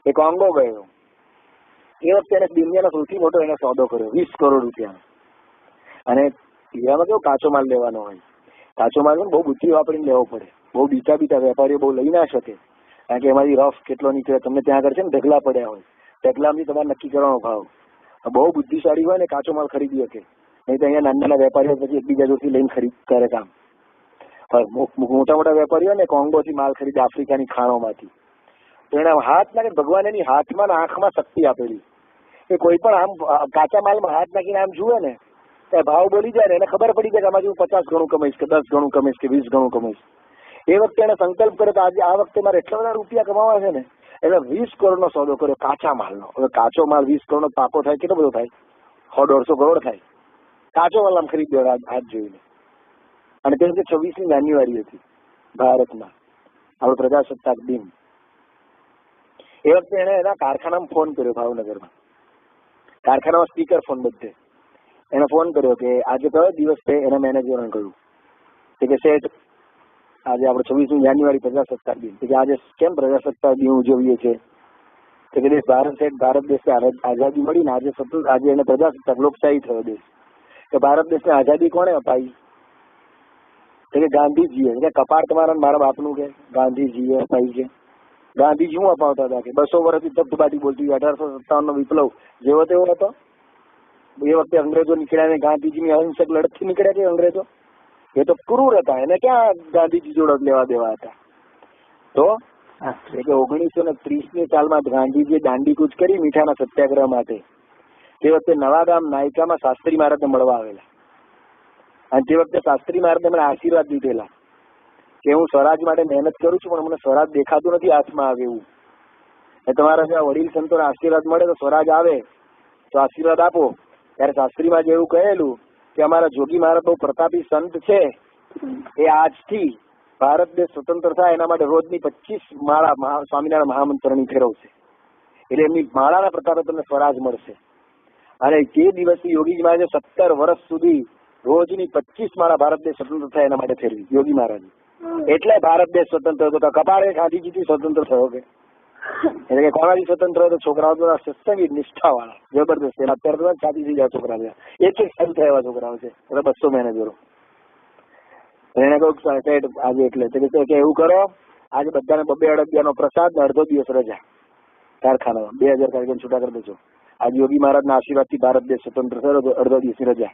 એ કોંગો ગયો. એ વખતે એને દુનિયાનો સૌથી મોટો એને સોદો કર્યો 20 કરોડ રૂપિયાનો. અને એમાં કેવો કાચો માલ લેવાનો હોય. કાચો માલ બહુ બુદ્ધિ વાપરીને લેવો પડે. બહુ બીતા વેપારીઓ બહુ લઈ ના શકે. કારણ કે એમાંથી રફ કેટલો નીકળે તમને ત્યાં આગળ છે ને ઢગલા પડ્યા હોય. ઢગલામાંથી તમારે નક્કી કરવાનો ભાવ. બહુ બુદ્ધિશાળી હોય ને કાચો માલ ખરીદી શકે. નહીં તો અહીંયા નાના વેપારીઓ પછી એકબીજા જોડથી લઈને ખરીદ કરે કામ. મોટા વેપારીઓ ને કોંગોથી માલ ખરીદે, આફ્રિકાની ખાણોમાંથી. તો એના હાથ નાખે. ભગવાન એની હાથમાં આંખમાં શક્તિ આપેલી. એ કોઈ પણ આમ કાચા માલમાં હાથ નાખીને આમ જુએ ને ત્યાં ભાવ બોલી જાય ને એને ખબર પડી જાય કે આમાંથી હું 50 ગણું કમાઈશ કે 10 ગણું કમાઈશ કે 20 ગણું કમાઈશ. એ વખતે એને સંકલ્પ કરે તો આજે આ વખતે મારે એટલા બધા રૂપિયા કમાવા છે ને એટલે 20 કરોડનો સોદો કર્યો કાચા માલનો. હવે કાચો માલ 20 કરોડનો પાકો થાય કેટલો બધો થાય? 100-150 કરોડ થાય કાચો માલ આમ ખરીદ્યો હાથ જોઈને. અને તે વખતે 26મી જાન્યુઆરી હતી ભારતમાં, આપણો પ્રજાસત્તાક દિન. એ વખતે એને એના કારખાનામાં ફોન કર્યો ભાવનગરમાં. કારખાનામાં સ્પીકર ફોન બધે એને ફોન કર્યો કે આજે કયો દિવસ છે. એના મેનેજરોને કહ્યું કે શેઠ આજે આપણે 26મી જાન્યુઆરી પ્રજાસત્તાક દિન. કે આજે કેમ પ્રજાસત્તાક દિન ઉજવીએ છીએ? કે દેશ ભારત દેશને આઝાદી મળી ને આજે એને પ્રજાસત્તાક લોકશાહી થયો દેશ. કે ભારત દેશને આઝાદી કોણે અપાઈ? કે ગાંધીજીએ. કે કપાળ તમારા મારા બાપનું કે ગાંધીજીએ અપાઈ છે. ગાંધીજી શું અપાવતા હતા? કે 200 વર્ષથી તપ્તબાજી બોલતી. 1857નો વિપ્લવ જેવો તેવો હતો. એ વખતે અંગ્રેજો નીકળ્યા ને ગાંધીજીની અહિંસક લડતથી નીકળ્યા કે અંગ્રેજો? એ તો ક્રૂર હતા, એને ક્યાં ગાંધીજી જોડે લેવા દેવા હતા? તો 1930ની સાલમાં ગાંધીજીએ દાંડી કૂચ કરી મીઠાના સત્યાગ્રહ માટે. તે વખતે નવાગામ નાયકામાં શાસ્ત્રી મહારાજને મળવા આવેલા. અને તે વખતે શાસ્ત્રી મહારાજને મને આશીર્વાદ દીધેલા કે હું સ્વરાજ માટે મહેનત કરું છું, પણ મને સ્વરાજ દેખાતું નથી હાથમાં આવે એવું. તમારા જેવા વડીલ સંતોને આશીર્વાદ મળે તો સ્વરાજ આવે તો આશીર્વાદ આપો. ત્યારે શાસ્ત્રીમાં જે એવું કહેલું કે અમારા જોગી મહારાજ બહુ પ્રતાપી સંત છે, એ આજથી ભારત દેશ સ્વતંત્ર થાય એના માટે રોજની 25 માળા સ્વામિનારાયણ મહામંત્રની ફેરવશે. એટલે એમની માળાના પ્રતાપે તમને સ્વરાજ મળશે. અને તે દિવસથી યોગીજી મહારાજે 17 વર્ષ સુધી રોજની 25 માળા ભારત દેશ સ્વતંત્ર થાય એના માટે ફેરવી યોગી મહારાજ. એટલે ભારત દેશ સ્વતંત્ર થયો. કપાળે ગાંધીજીથી સ્વતંત્ર થયો કે એટલે કે કોનાથી સ્વતંત્ર થયો? છોકરાઓ તો સત્સંગી નિષ્ઠા વાળા જબરદસ્ત. અત્યારે તો છાતીથી જાય છોકરા, એક સારું થયા એવા છોકરાઓ છે. 200 મેનેજરો. એને કહ્યું આજે એટલે કે એવું કરો, આજે બધાને 2 અડદિયાનો પ્રસાદ ને અડધો દિવસ રજા કારખાનામાં. 2000 કારખાના છૂટા કરી દેજો. આજે યોગી મહારાજના આશીર્વાદથી ભારત દેશ સ્વતંત્ર થયો તો અડધો દિવસની રજા.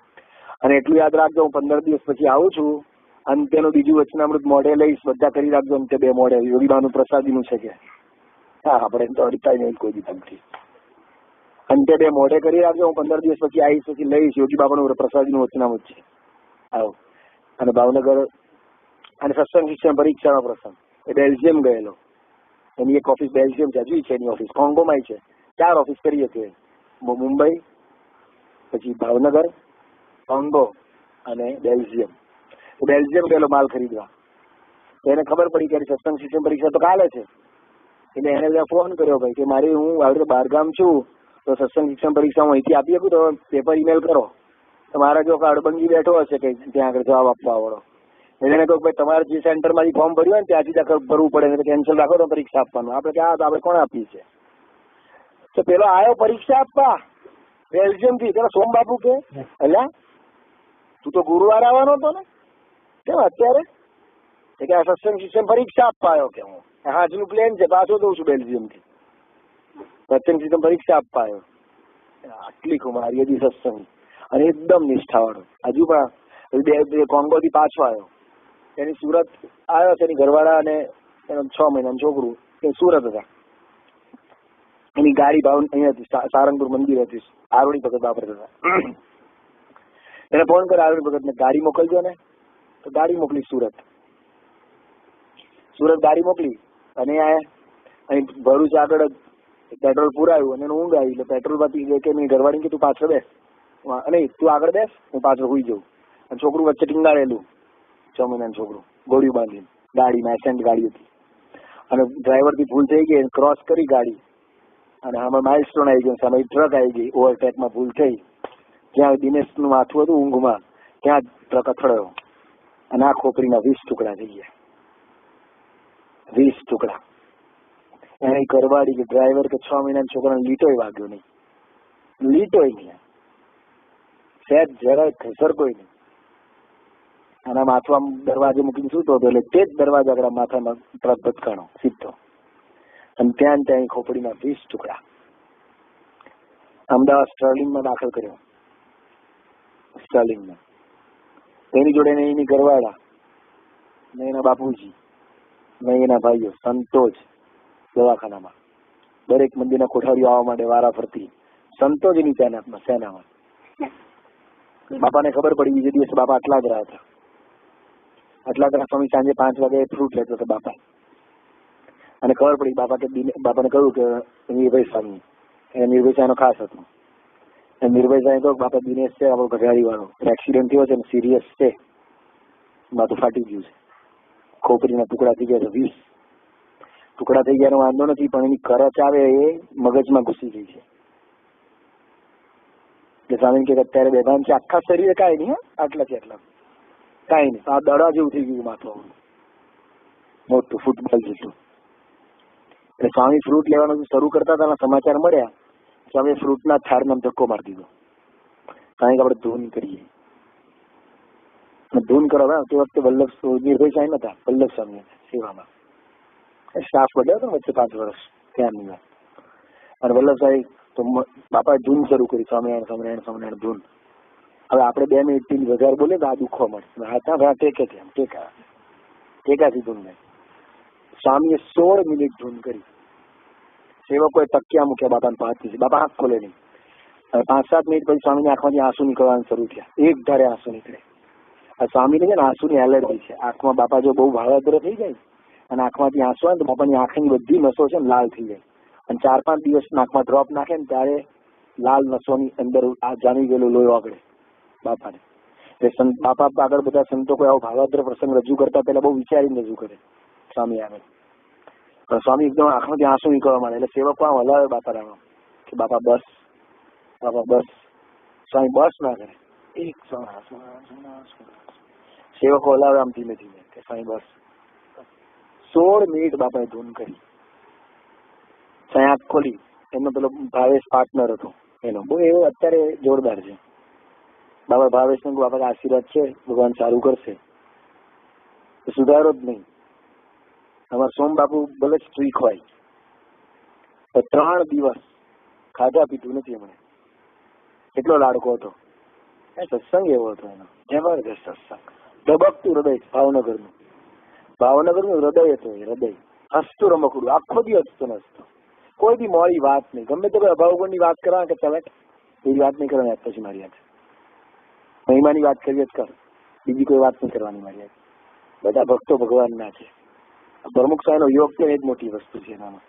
અને એટલું યાદ રાખજો, હું 15 દિવસ પછી આવું છું. અંત્યનું બીજું વચનામૃત મોઢે લઈશ. બધા કરી રાખજો અંત્ય 2 મોઢે. યોગી બાનું પ્રસાદીનું છે કે હા, આપણે તો અડતાય નહીં કોઈ દીધા. અંત્ય 2 મોઢે કરી રાખજો. હું 15 દિવસ પછી આવીશ, પછી લઈશ. યોગી બાબાનું પ્રસાદીનું વચનામૃત છે. આવો. અને ભાવનગર અને સત્સંગ શિક્ષણ પરીક્ષાનો પ્રસંગ. એ બેલ્જિયમ ગયેલો. એની એક ઓફિસ બેલ્જિયમ છે, હજુ છે એની ઓફિસ. કોંગોમાં છે. 4 ઓફિસ કરી હતી. મુંબઈ, પછી ભાવનગર, કોંગો અને બેલ્જિયમ. બેલ્જિયમ ગયેલો માલ ખરીદવા. એને ખબર પડી કે સત્સંગ શિક્ષણ પરીક્ષા તો કાલે છે. એટલે એને ફોન કર્યો ભાઈ કે મારી હું આવી રીતે બહારગામ છું, તો સત્સંગ શિક્ષણ પરીક્ષા હું અહીંથી આપી શકું? તો પેપર ઈમેલ કરો. તો મારા જો અડબંગી બેઠો હશે કે ત્યાં આગળ જવાબ આપવા વાળો. એને કહું ભાઈ તમારે જે સેન્ટરમાંથી ફોર્મ ભર્યું હોય ને ત્યાંથી દાખલ ભરવું પડે, કેન્સલ રાખો તો પરીક્ષા આપવાનું. આપણે ક્યાં આપણે કોણ આપીએ છીએ? તો પેલો આવ્યો પરીક્ષા આપવા બેલ્જિયમ થી. પેલો સોમબાપુ કે અલ્યા તું તો ગુરુવાર આવવાનો હતો ને, કેમ અત્યારે? કે આ સત્સંગ શિક્ષણ પરીક્ષા આપવા આવ્યો કે હું આજનું પ્લેન છે, પાછો દઉં છું બેલ્જિયમ થી. સત્સંગ શિક્ષણ પરીક્ષા આપવા આવ્યો. આટલી કુમારી હજી સત્સંગ અને એકદમ નિષ્ઠાવાળો. હજુ પણ કોંગો થી પાછો આવ્યો. એની સુરત આવ્યો છે. એની ઘરવાળા અને એનો 6 મહિનાનું છોકરું એ સુરત હતા. એની ગાડી ભાવ અહીંયા હતી, સારંગપુર મંદિર હતી. આરોડી ભગત વાપરતા હતા. એને ફોન કર્યો આરોડી ભગત ને, ગાડી મોકલજો ને. તો ગાડી મોકલી સુરત ગાડી મોકલી. અને અહીં ભરૂચ આગળ પેટ્રોલ પુરાયું અને ઊંઘ આવી. એટલે પેટ્રોલ માંથી કે એની ઘરવાળી કે તું પાછળ બેસ, નહીં તું આગળ બેસ, હું પાછળ હોઈ જાઉં. અને છોકરું વચ્ચે ટીંગાડેલું, 6 મહિનાનું છોકરું ગોળી બાંધીને ગાડીમાં. એસેન્ટ ગાડી હતી. અને ડ્રાઈવર થી ભૂલ થઈ ગઈ, ક્રોસ કરી ગાડી. અને આમાં માઇલસ્ટોન આવી ગયો, સામે ટ્રક આવી ગઈ. ઓવરટેકમાં ભૂલ થઈ. જ્યાં દિનેશનું માથું હતું ઊંઘમાં, ત્યાં ટ્રક અથડાયો અને આ ખોપરીના 20 ટુકડા થઈ ગયા. 20 ટુકડા. એને કરવાડી કે ડ્રાઈવર કે 6 મહિનાના છોકરાને લીટોય વાગ્યો નહીં. લીટોય નહીં, સહેજ જરાય ઘસર કોઈ નહીં. આના માથું આમ દરવાજે મૂકીને સૂતો હતો, એટલે તે જ દરવાજા આગળ માથામાં ટ્રક ભટકાણો સીધો. અને ત્યાં ખોપડીના 20 ટુકડા. અમદાવાદ સ્ટર્લિંગમાં દાખલ કર્યો. સ્ટર્લિંગમાં એની જોડે એની ઘરવાળા ને એના બાપુજી ને એના ભાઈઓ સંતો જ દવાખાનામાં. દરેક મંદિરના કોઠારીઓ આવવા માટે વારા ફરતી સંતો જ એની સેનામાં. બાપાને ખબર પડી બીજે દિવસે બાપા આટલા જ રહ્યા હતા. આટલા સ્વામી સાંજે 5 વાગે ફ્રૂટ લેતો હતો બાપા. અને ખબર પડી બાપાને કહ્યું કે નિર્ભય સ્વામી, એ નિર્ભય સાહેબ ખાસ હતું. નિર્ભય સાહેબ કહ્યું બાપા દિનેશ છે આપણો ઘટાડી વાળો, એક્સિડન્ટ થયો છે ને સિરિયસ છે, માથું ફાટી ગયું છે, ખોપરીના ટુકડા થઈ ગયા છે, 20 ટુકડા થઈ ગયા વાંધો નથી, પણ એની કરચ આવે એ મગજમાં ઘૂસી ગઈ છે. કે સ્વામી કે અત્યારે બેભાન છે, આખા શરીરે કાંઈ નહીં, આટલા છે એટલા કાંઈ નહીં, આ દડા જેવું થઈ ગયું માથું મોટું ફૂટબોલ જેટલું. એટલે સ્વામી ફ્રૂટ લેવાનું શરૂ કરતા હતા, સમાચાર મળ્યા, સ્વામી ફ્રૂટના થાળને ધક્કો મારી દીધો. કારણ કે આપણે ધૂન કરીએ, ધૂન કરો. તે વખતે નિર્ભય સાહેબ હતા, વલ્લભ સ્વામી સેવામાં સ્ટાફ બદલ્યો હતો વચ્ચે 5 વર્ષ ત્યાંની વાત. અને વલ્લભ સાહેબ તો બાપાએ ધૂન શરૂ કરી, સ્વામિનારાયણ સ્વામિનારાયણ સ્વામિનારાયણ ધૂન. હવે આપણે 2 મિનિટથી વધારે બોલે તો આ દુખવા મળે, હાથા ટેકે છે, ટેકાથી ધૂન નહીં. સ્વામીએ 16 મિનિટ ધૂન કરી. સેવકોએ તકિયા મૂક્યા બાપાને પાસથી, બાપા આંખ ખોલે નહીં. 5-7 મિનિટ પછી સ્વામીની આંખમાંથી આંસુ નીકળવાનું શરૂ થયા, એક ધારે આંસુ નીકળે. આ સ્વામીને છે ને આંસુની એલર્જી છે. આંખમાં બાપા જો બહુ ભાવાદ્ર થઈ જાય અને આંખમાંથી આંસુ આવે તો બાપાની આંખની બધી નસો છે ને લાલ થઈ જાય. અને 4-5 દિવસ નાકમાં ડ્રોપ નાખે ને ત્યારે લાલ નસોની અંદર આ જામી ગયેલું લોહી ઓગળે બાપાને. એટલે બાપા આગળ બધા સંતો કોઈ આવો ભાવાદ્ર પ્રસંગ રજૂ કરતા પહેલા બહુ વિચારીને રજૂ કરે સ્વામી આગળ. પણ સ્વામી એકદમ આંખમાંથી આંસુ નીકળવા માંડે એટલે સેવકો આમ હલાવે બાપા કે બાપા બસ, બાપા બસ. સ્વામી બસ ના કરે, એક સેવકો હલાવે આમ ધીમે ધીમે કે સ્વામી બસ. 16 મિનિટ બાપાએ ધૂન કરી. સાંઈ આંખ ખોલી, એમનો પેલો ભાવેશ પાર્ટનર હતો એનો, બહુ એવો અત્યારે જોરદાર છે. બાબા ભાવેશ ને બાપા આશીર્વાદ છે, ભગવાન સારું કરશે, સુધારો જ નહીં. અમારા સોમ બાપુ ભલે સ્ટ્રીક હોય, 3 દિવસ ખાધા પીતું નથી એમણે, એટલો લાડકો હતો. સત્સંગ એવો હતો એનો, જબરદસ્ત સત્સંગ, ધબકતું હૃદય ભાવનગરનું હૃદય હતું. હૃદય હસતું રમકડું, આખો દિવસ હસતો ને હસતો, કોઈ બી મોડી વાત નહીં. ગમે તો કોઈ અભાવગુણની વાત કરવા કે ચાલે એવી વાત નહીં કરવાની. પછી મારી યાદ મહિમાની વાત કરીએ જ કર, બીજી કોઈ વાત નહીં કરવાની મારી યાદ. બધા ભક્તો ભગવાનના છે. પ્રમુખ સાહેબનો યોગ છે એ જ મોટી વસ્તુ છે એનામાં.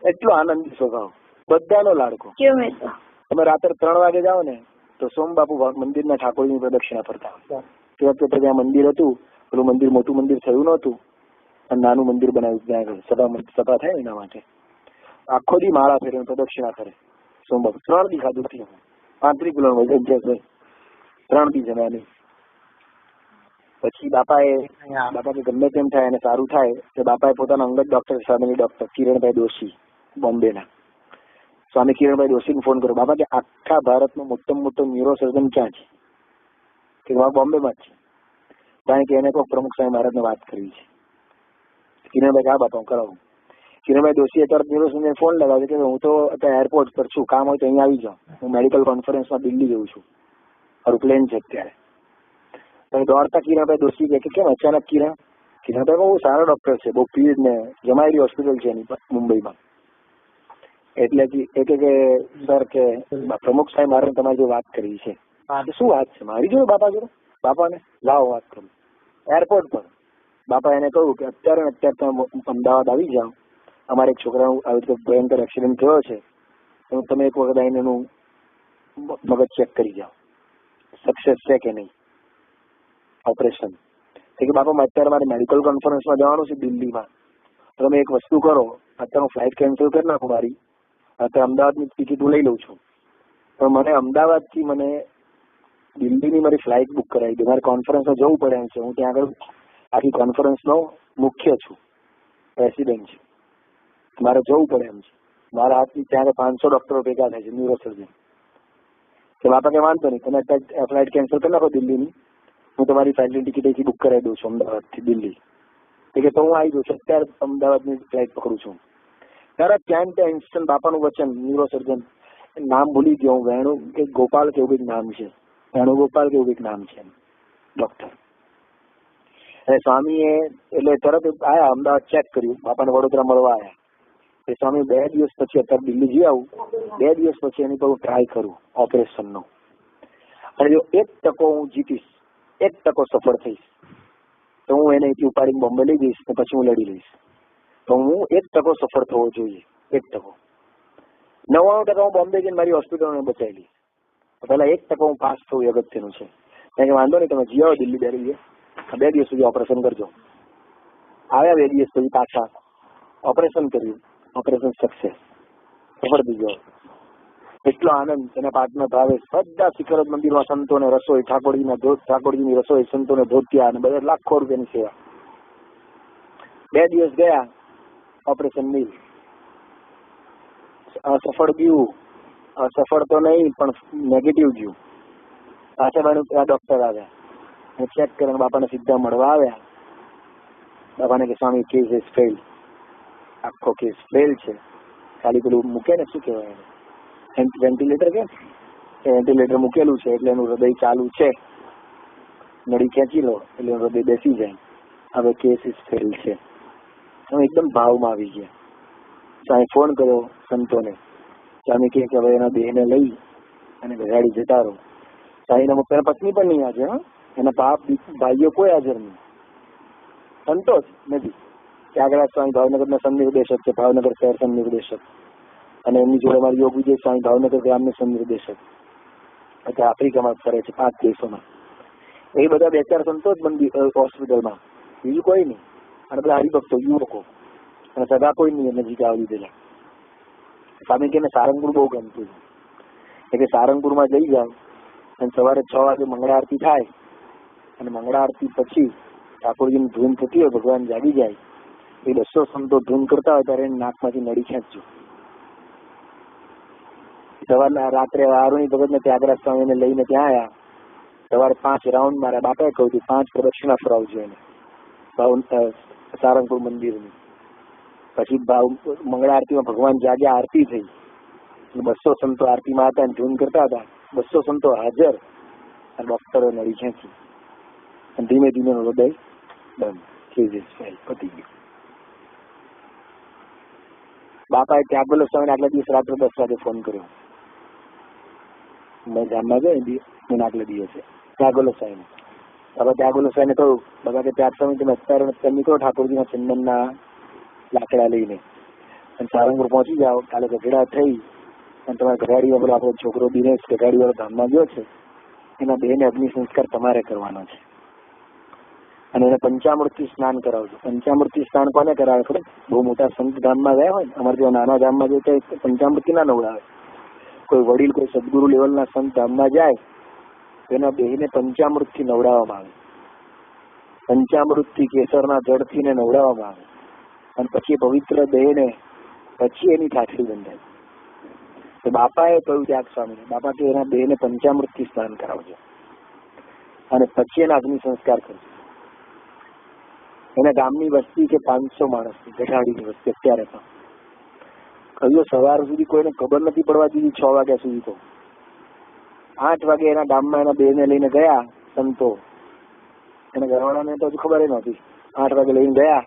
એટલો આનંદી સ્વભાવ, બધાનો લાડકો. તમે રાત્રે 3 વાગે જાઓ ને તો સોમબાપુ મંદિરના ઠાકોરની પ્રદક્ષિણા ફરતા. તે વખતે ત્યાં મંદિર હતું, પેલું મંદિર મોટું મંદિર થયું નહોતું અને નાનું મંદિર બનાવ્યું ત્યાં આગળ સભા થાય એના માટે. આખો દી માળા ફેરીને પ્રદક્ષિણા કરે સોમબાપુ. 3 દી ખાધું નથી, 35 કિલો વજન છે, 3 દી જમ્યા નહીં. પછી બાપા ગમે તેમ થાય અને સારું થાય તો બાપાએ પોતાના અંગત ડોક્ટર, સ્વામીની ડોક્ટર કિરણભાઈ દોશી બોમ્બેના, સ્વામી કિરણભાઈ દોશીને ફોન કર્યો. બાપા કે આખા ભારતનો મોટો મોટો ન્યુરો સર્જન ક્યાં છે? કે બોમ્બેમાં જ છે. કારણ કે એને કોઈ પ્રમુખ સાહેબ મહારાજને વાત કરવી છે. કિરણભાઈ હા બાપા હું કરાવું. કિરણભાઈ દોશીએ તરત ન્યુરો સર્જન ફોન લગાવ્યો કે હું તો અત્યારે એરપોર્ટ પર છું, કામ હોય તો અહીંયા આવી જાઉં, હું મેડિકલ કોન્ફરન્સમાં દિલ્હી જઉં છું, મારું પ્લેન છે અત્યારે. દોડતા કિરણભાઈ દોશી કે કેમ અચાનક? કિરણભાઈ બહુ સારો ડોક્ટર છે, બહુ પીડ ને જમાયેલી હોસ્પિટલ છે એની મુંબઈમાં. એટલે એ કે સર કે પ્રમુખ સાહેબ મારે તમારી જો વાત કરવી છે. શું વાત છે મારી જોડે? બાપા જોડે? બાપાને લાવો વાત કરું. એરપોર્ટ પર બાપા એને કહ્યું કે અત્યારે તમે અમદાવાદ આવી જાઓ, અમારે એક છોકરાનું આવી રીતે ભયંકર એક્સિડન્ટ થયો છે, તમે એક વખત આવીને એનું મગજ ચેક કરી જાઓ, સક્સેસ છે કે નહીં ઓપરેશન. કે બાપા અત્યારે મારે મેડિકલ કોન્ફરન્સમાં જવાનું છે દિલ્હીમાં, તમે એક વસ્તુ કરો, અત્યારે હું ફ્લાઇટ કેન્સલ કરી નાખું મારી, અત્યારે અમદાવાદની ટિકિટ હું લઈ લઉં છું, પણ મને અમદાવાદથી મને દિલ્હીની મારી ફ્લાઇટ બુક કરાવી દે, મારે કોન્ફરન્સમાં જવું પડે એમ છે. હું ત્યાં આગળ આખી કોન્ફરન્સનો મુખ્ય છું, પ્રેસિડેન્ટ છું, મારે જવું પડે એમ છે. મારા હાથથી ત્યાં 500 ડોક્ટરો ભેગા થાય છે, ન્યુરો સર્જન. કે બાપા કે વાંધો નહીં, તમે અત્યારે ફ્લાઇટ કેન્સલ કરી નાખો દિલ્હીની, હું તમારી ફ્લાઇટની ટિકિટ અહીંથી બુક કરાવી દઉં છું અમદાવાદથી દિલ્હી. કે તો હું આવી જઉં છું, અત્યારે અમદાવાદની ફ્લાઇટ પકડું છું. ત્યારે ત્યાં ઇન્સ્ટન્ટ બાપાનું વચન, ન્યુરો સર્જન, નામ ભૂલી ગયો હું, વેણુ કે ગોપાલ કે એવું કંઈક નામ છે, વેણુગોપાલ કે એવું કંઈક નામ છે ડોક્ટર. અને સ્વામીએ એટલે તરત આવ્યા, અમદાવાદ ચેક કર્યું, બાપાને વડોદરા મળવા આવ્યા. એ સ્વામી 2 દિવસ પછી અત્યારે દિલ્હી જઈ આવું, 2 દિવસ પછી એની પર હું ટ્રાય કરું ઓપરેશનનો, અને જો 1% હું જીતીશ, 1% સફળ થઈશ તો હું એને અહીંથી ઉપાડીને બોમ્બે લઈ જઈશ ને પછી હું લડી લઈશ. તો હું 1% સફળ થવો જોઈએ. 1%. 99% હું બોમ્બે જઈને મારી હોસ્પિટલને બચાવી લઈશ. પેલા 1% હું પાસ થવું એ અગત્યનું છે. કારણ કે વાંધો નહીં, તમે જી આવો દિલ્હી 2 દિવસ, 2 દિવસ સુધી ઓપરેશન કરજો. આવ્યા 2 દિવસ પછી પાછા ઓપરેશન કર્યું, ઓપરેશન સક્સેસ, સફળ થઈ ગયો. એટલો આનંદ. એના પાર્ટનર ભાવે બધા શિખર મંદિરમાં સંતોને રસોઈ, ઠાકોરજીની રસોઈ, સંતોને ધોતિયા અને બધા લાખો રૂપિયાની સેવા. 2 દિવસ ગયા, ઓપરેશન નહીં, અસફળ ગયું. અસફળ તો નહીં પણ નેગેટિવ ગયું. પાછા ડોક્ટર આવ્યા, ચેક કરીને બાપાને સીધા મળવા આવ્યા. બાપાને કે સ્વામી કેસ ઇઝ ફેલ, આખો કેસ ફેલ છે. ખાલી પેલું મૂકે ને, શું કહેવાય, વેન્ટિલેટર કે વેન્ટિલેટર મૂકેલું છે એટલે એનું હૃદય ચાલુ છે, નળી ખેંચી લો એટલે એનું હૃદય બેસી જાય. હવે કેસ ઇઝ ફેલ છે. એકદમ ભાવમાં આવી ગયા. સ્વામી ફોન કર્યો સંતોને. સ્વામી કહે કે હવે એના દેહને લઈ અને ઘરાડી જતા રહો. સ્વામીના એના પત્ની પણ નહીં હાજર, એના ભાઈઓ કોઈ હાજર નહીં, સંતો જ નથી. ત્યાગરાજ સ્વામી ભાવનગરના સંનિર્દેશક છે, ભાવનગર શહેર સંનિર્દેશક, અને એમની જોડે મારી યોગ વિજય સ્વામી ભાવનગર ગ્રામના સંનિર્દેશક. અત્યારે આફ્રિકામાં ફરે છે 5 દેશોમાં. એ બધા 2-4 સંતો જ હોસ્પિટલમાં, બીજું કોઈ નહીં. અને બધા હરિભક્તો, યુવકો, અને સગા કોઈ નહીં નજીક આવી દીધેલા. સ્વામી કે સારંગપુર બહુ ગમતું છે કે સારંગપુરમાં જઈ જાવ અને સવારે 6 વાગે મંગળા આરતી થાય, અને મંગળા આરતી પછી ઠાકોરજીની ધૂન થતી હોય, ભગવાન જાગી જાય, એ 200 સંતો ધૂન કરતા હોય ત્યારે નાકમાંથી નળી ખેંચજો. સવારના રાત્રે આરુણી ભગતને ત્યાગરાજ સ્વામીને લઈને ત્યાં આવ્યા. સવારે 5 રાઉન્ડ મારા બાપાએ કહ્યું હતું, 5 પ્રદક્ષિણા ફરાવજો એને સારંગપુર મંદિરની. પછી મંગળા આરતીમાં ભગવાન જાગ્યા, આરતી થઈ, 200 સંતો આરતીમાં હતા અને ધૂન કરતા હતા. 200 સંતો હાજર, અને ડોક્ટરો નળી ખેંચી, અને ધીમે ધીમે હૃદય બંધ, પતી ગયું. બાપાએ ત્યાગોલો સ્વામીને આગલા દિવસ રાત્રે 10 વાગે ફોન કર્યો. મેં ગામમાં ગયો મને આગલા દિવસે ત્યાગોલો સ્વામીને. બાબા ત્યાગોલો સ્વામીને કહ્યું, બાબા કે ત્યાગ સ્વામી તમે અત્યારે નીકળો ઠાકોરજીના ચંદનના લાકડા લઈને અને સારંગપુર પહોંચી જાઓ. કાલે ગઢડા થઈ અને તમારા ગઢાડી વાળો આપણો છોકરો દિનેશ ગઢાડી વાળો ધામમાં ગયો છે, એના બેને અગ્નિ સંસ્કાર તમારે કરવાનો છે, અને એને પંચામૃતથી સ્નાન કરાવજો. પંચામૃતથી સ્નાન કોને કરાવે ખબર? બહુ મોટા સંત ધામમાં ગયા હોય ને, અમારે જેવા નાના ધામમાં જતા પંચામૃતથી ના નવડાવે. કોઈ વડીલ, કોઈ સદગુરુ લેવલના સંત ધામમાં જાય તેના દેહને પંચામૃતથી નવડાવવામાં આવે. પંચામૃતથી, કેસરના જળથી ને નવડાવવામાં આવે, અને પછી પવિત્ર દેહને પછી એની ઠાઠડી બંધાય. તો બાપાએ કહ્યું ત્યાગ સ્વામીને, બાપા કે એના દેહને પંચામૃતથી સ્નાન કરાવજો અને પછી એના અગ્નિ સંસ્કાર કરજો. એના ગામની વસ્તી કે 500 માણસની, ગઢાડીની વસ્તી અત્યારે પણ. કહ્યું સવાર સુધી કોઈને ખબર નથી પડવા દીધી, 6 વાગ્યા સુધી. તો 8 વાગે એના ગામમાં એના બેને લઈને ગયા સંતો. એના ઘરવાળાને તો હજુ ખબર નહોતી. 8 વાગે લઈને ગયા,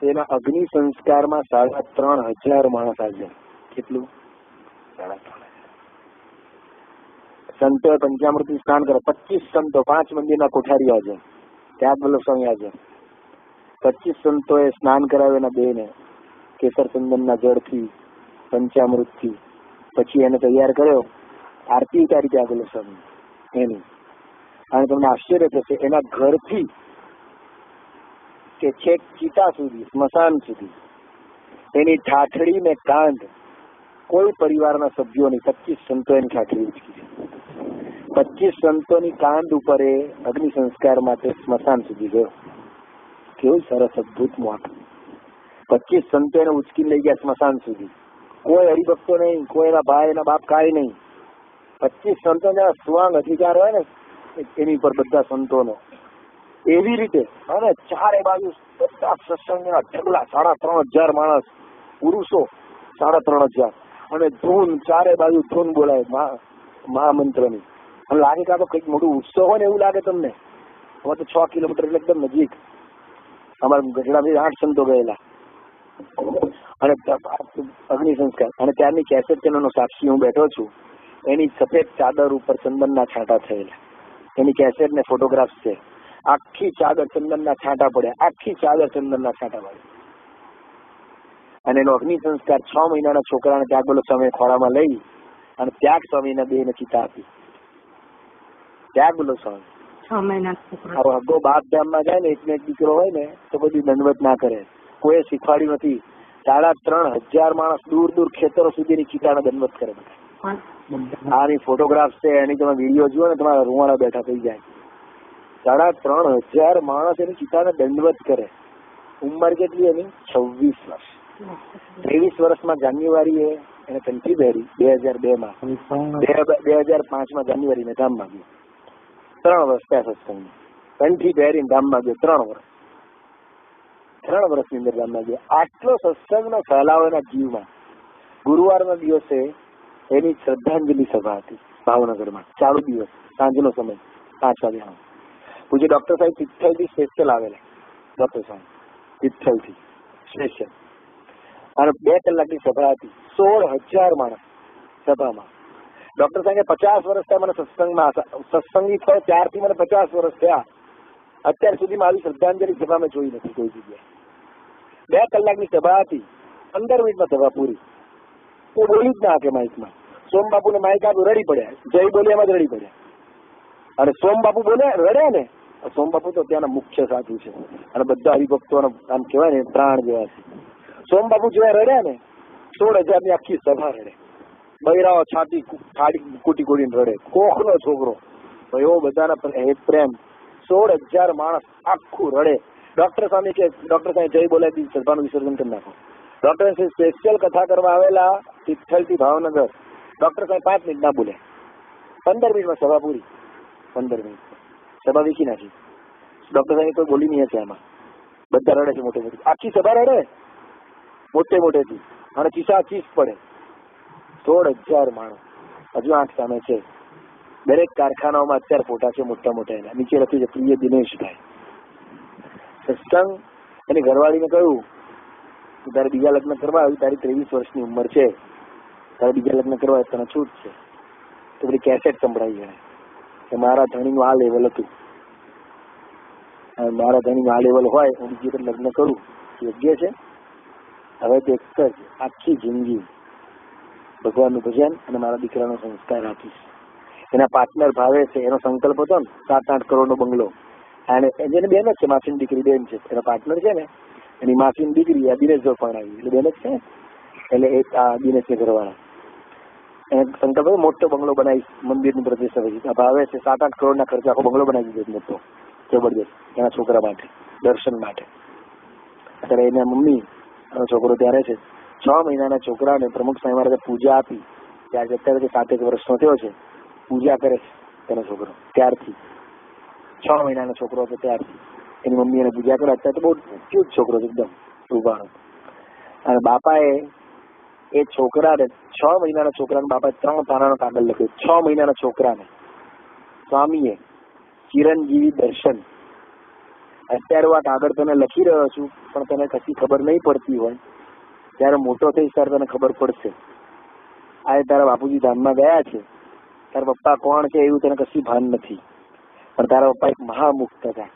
એના અગ્નિ સંસ્કારમાં 3,500 માણસ હાજર. કેટલું? 3,500. સંતોએ પંચામૃતથી સ્નાન કરે. 25 સંતો, 5 મંદિરના કોઠારી હાજર, ત્યાગોલો સ્વામી હાજર. 25 સંતોએ સ્નાન કરાવ્યું એના બેને કેસર ચંદનના જળથી, પંચામૃતથી. પછી એને તૈયાર કર્યો, આરતી ઉતારી ત્યાગોલો સ્વામી એની. અને તમને આશ્ચર્ય થશે, એના ઘરથી કે છેક ચિતા સુધી, સ્મશાન સુધી એની ઠાઠડી ને કાંધ કોઈ પરિવારના સભ્યોની 25 સંતો એની ઠાઠડી ઉચકી છે. 25 સંતોની કાંધ ઉપર એ અગ્નિ સંસ્કાર માટે સ્મશાન સુધી ગયો. કેવું સરસ અદભુત મોત. 25 સંતો એને ઉચકી લઈ ગયા સ્મશાન સુધી. કોઈ હરિભક્તો નહીં, કોઈ એના ભાઈ, એના બાપ, કાંઈ નહીં. 25 સંતો જેના સ્વાંગ અધિકાર હોય ને એની પર બધા સંતોનો. એવી રીતે અને ચારે બાજુ બધા સત્સંગના ઢગલા, 3,500 માણસ, પુરુષો 3,500, અને ધૂન, ચારે બાજુ ધૂન બોલાય મહામંત્રની. અને લાગે કે આ તો કંઈક મોટું ઉત્સવ હોય ને એવું લાગે તમને. હવે તો 6 કિલોમીટર એટલે એકદમ નજીક. અમારા ગઢડાથી 8 સંતો ગયેલા, અને અગ્નિ સંસ્કાર. અને ત્યારની કેસેટ ચેનલનો સાક્ષી હું બેઠો છું. એની સફેદ ચાદર ઉપર ચંદનના છાંટા થયેલા, એની કેસેટ ને ફોટોગ્રાફ્સ છે. આખી ચાદર ચંદનના છાંટા પડ્યા, આખી ચાદર ચંદનના છાંટા પડ્યા. અને એનો અગ્નિ સંસ્કાર 6 મહિનાના છોકરાને ત્યાગ બોલો સ્વામી ખોળામાં લઈ અને ત્યાગ સ્વામીના દેહને ચિતા આપી. ત્યાગ બોલો સ્વામી 6 મહિનાના છોકરા હગો બાપ ધામમાં જાય ને એકને એક દીકરો હોય ને તો બધી દંડવત ના કરે. કોઈ શીખવાડ્યું નથી. 3,500 માણસ દૂર દૂર ખેતરો સુધીની ચિતાને દંડવત કરે. આની ફોટોગ્રાફ છે, એની તમે વિડીયો જુઓ ને તમારા રૂવાડા બેઠા થઈ જાય. 3,500 માણસ એની ચિતાને દંડવત કરે. ઉંમર કેટલી એની? 26 વર્ષ. 23 વર્ષમાં જાન્યુઆરીએ એને કંઠી પહેરી 2002માં. 2005માં જાન્યુઆરીને ધામમાં ગયો. 3 વર્ષ ત્યાં સત્સંગ કંઠી પહેરીને ધામમાં ગયો. 3 વર્ષની અંદર ધામમાં ગયો. આટલો સત્સંગનો ફેલાવો એના જીવમાં. ગુરુવારના દિવસે એની શ્રદ્ધાંજલિ સભા હતી ભાવનગરમાં. ચાલુ દિવસ, સાંજનો સમય 5 વાગ્યાનો. પૂજ્ય ડોક્ટર સાહેબ તિથલથી સ્પેશિયલ આવેલા. ડોક્ટર સાહેબ તિથલથી સ્પેશિયલ. અને 2 કલાકની સભા હતી. 16,000 માણસ સભામાં. ડોક્ટર સાહેબ 50 વર્ષ થયા મને સત્સંગમાં. સત્સંગી થયો ત્યારથી મને 50 વર્ષ થયા. અત્યાર સુધીમાં આવી શ્રદ્ધાંજલિ સભા મેં જોઈ નથી કોઈ જગ્યાએ. 2 કલાકની સભા હતી. 15 મિનિટમાં સભા પૂરી. એ બોલી જ ના કે માઇકમાં. સોમબાપુને માઇક આપ્યું, રડી પડ્યા. જય બોલી એમાં જ રડી પડ્યા. અને સોમબાપુ બોલે રડ્યા ને. સોમબાપુ તો ત્યાંના મુખ્ય સાધુ છે અને બધા હરિભક્તોનો આમ કહેવાય ને પ્રાણ જેવા છે. સોમબાપુ જેવા રડ્યા ને 16,000ની આખી સભા રડે. બૈરાઓ છાતી કૂટી કૂટીને રડે. કોખનો છોકરો એવો બધાના પ્રેમ. 16,000 માણસ આખું રડે. ડોક્ટર સ્વામી કે ડોક્ટર સાહેબ જય બોલાવી સભાનું વિસર્જન કરી નાખો. ડોક્ટર સાહેબ સ્પેશિયલ કથા કરવા આવેલા તિથલથી ભાવનગર. ડોક્ટર સાહેબ 5 મિનિટ ના બોલે. 15 મિનિટમાં સભા પૂરી. 15 મિનિટ સભા વીખી નાખી. ડોક્ટર સાહેબ કોઈ બોલી નહીં હશે આમાં. બધા રડે છે મોટે મોટી. આખી સભા રડે મોટે મોટેથી અને ચીસ પડે. 16,000 માણસ. હજુ આંખ સામે છે. દરેક કારખાનાઓમાં અત્યારે ફોટા છે મોટા મોટા. એના નીચે લખ્યું છે પ્રિય દિનેશભાઈ. સત્સંગ એની ઘરવાળીને કહ્યું તારે બીજા લગ્ન કરવા આવ્યું, તારી 23 વર્ષની ઉંમર છે, તારે બીજા લગ્ન કરવા તને છૂટ છે. તો બધી કેસેટ સંભળાવી જાય કે મારા ધણીનું આ લેવલ હતું, મારા ધણીનું આ લેવલ હોય હું બીજી વખત લગ્ન કરું યોગ્ય છે. હવે તો એક જ આખી જિંદગી ભગવાનનું ભજન અને મારા દીકરાનો સંસ્કાર આપીશ. એના પાર્ટનર ભાવે છે. એનો સંકલ્પ હતો ને 7-8 કરોડનો બંગલો. અને જેને બેન જ છે, માસીની દીકરી બેન છે. એનો પાર્ટનર છે ને એની માસીની દીકરી આ દિનેશ પણ આવી એટલે બેન જ છે. એટલે એક આ દિનેશને ઘરવાળા એને સંકલ્પ મોટો બંગલો બનાવીશ મંદિરની પ્રતિષ્ઠા પછી. ભાવે છે 7-8 કરોડના ખર્ચે આખો બંગલો બનાવી દીધો મોટો જબરદસ્ત એના છોકરા માટે દર્શન માટે. અત્યારે એના મમ્મી છોકરો ત્યારે છે 6 મહિનાના છોકરાને પ્રમુખ સ્વામી મહારાજે પૂજા આપી. ત્યારે અત્યારે 7 વર્ષનો થયો છે. પૂજા કરે છે તેનો છોકરો ત્યારથી. 6 મહિનાનો છોકરો હતો ત્યારથી એની મમ્મી એને પૂજા કરે. અત્યારે તો બહુ ક્યુટ છોકરો છે એકદમ રૂપાળો. અને બાપાએ એ છોકરાને 6 મહિનાના છોકરાને બાપાએ 3 પાનાનો કાગળ લખ્યો. 6 મહિનાના છોકરાને સ્વામીએ ચિરંજીવી દર્શન. અત્યારે હું આ કાગળ તને લખી રહ્યો છું પણ તને કશી ખબર નહીં પડતી હોય. ત્યારે મોટો થઈશ ત્યારે તને ખબર પડશે. આ તારા બાપુજી ધામમાં ગયા છે, તારા પપ્પા કોણ છે એવું તને કશી ભાન નથી. પણ તારા પપ્પા એક મહામુક્ત હતા,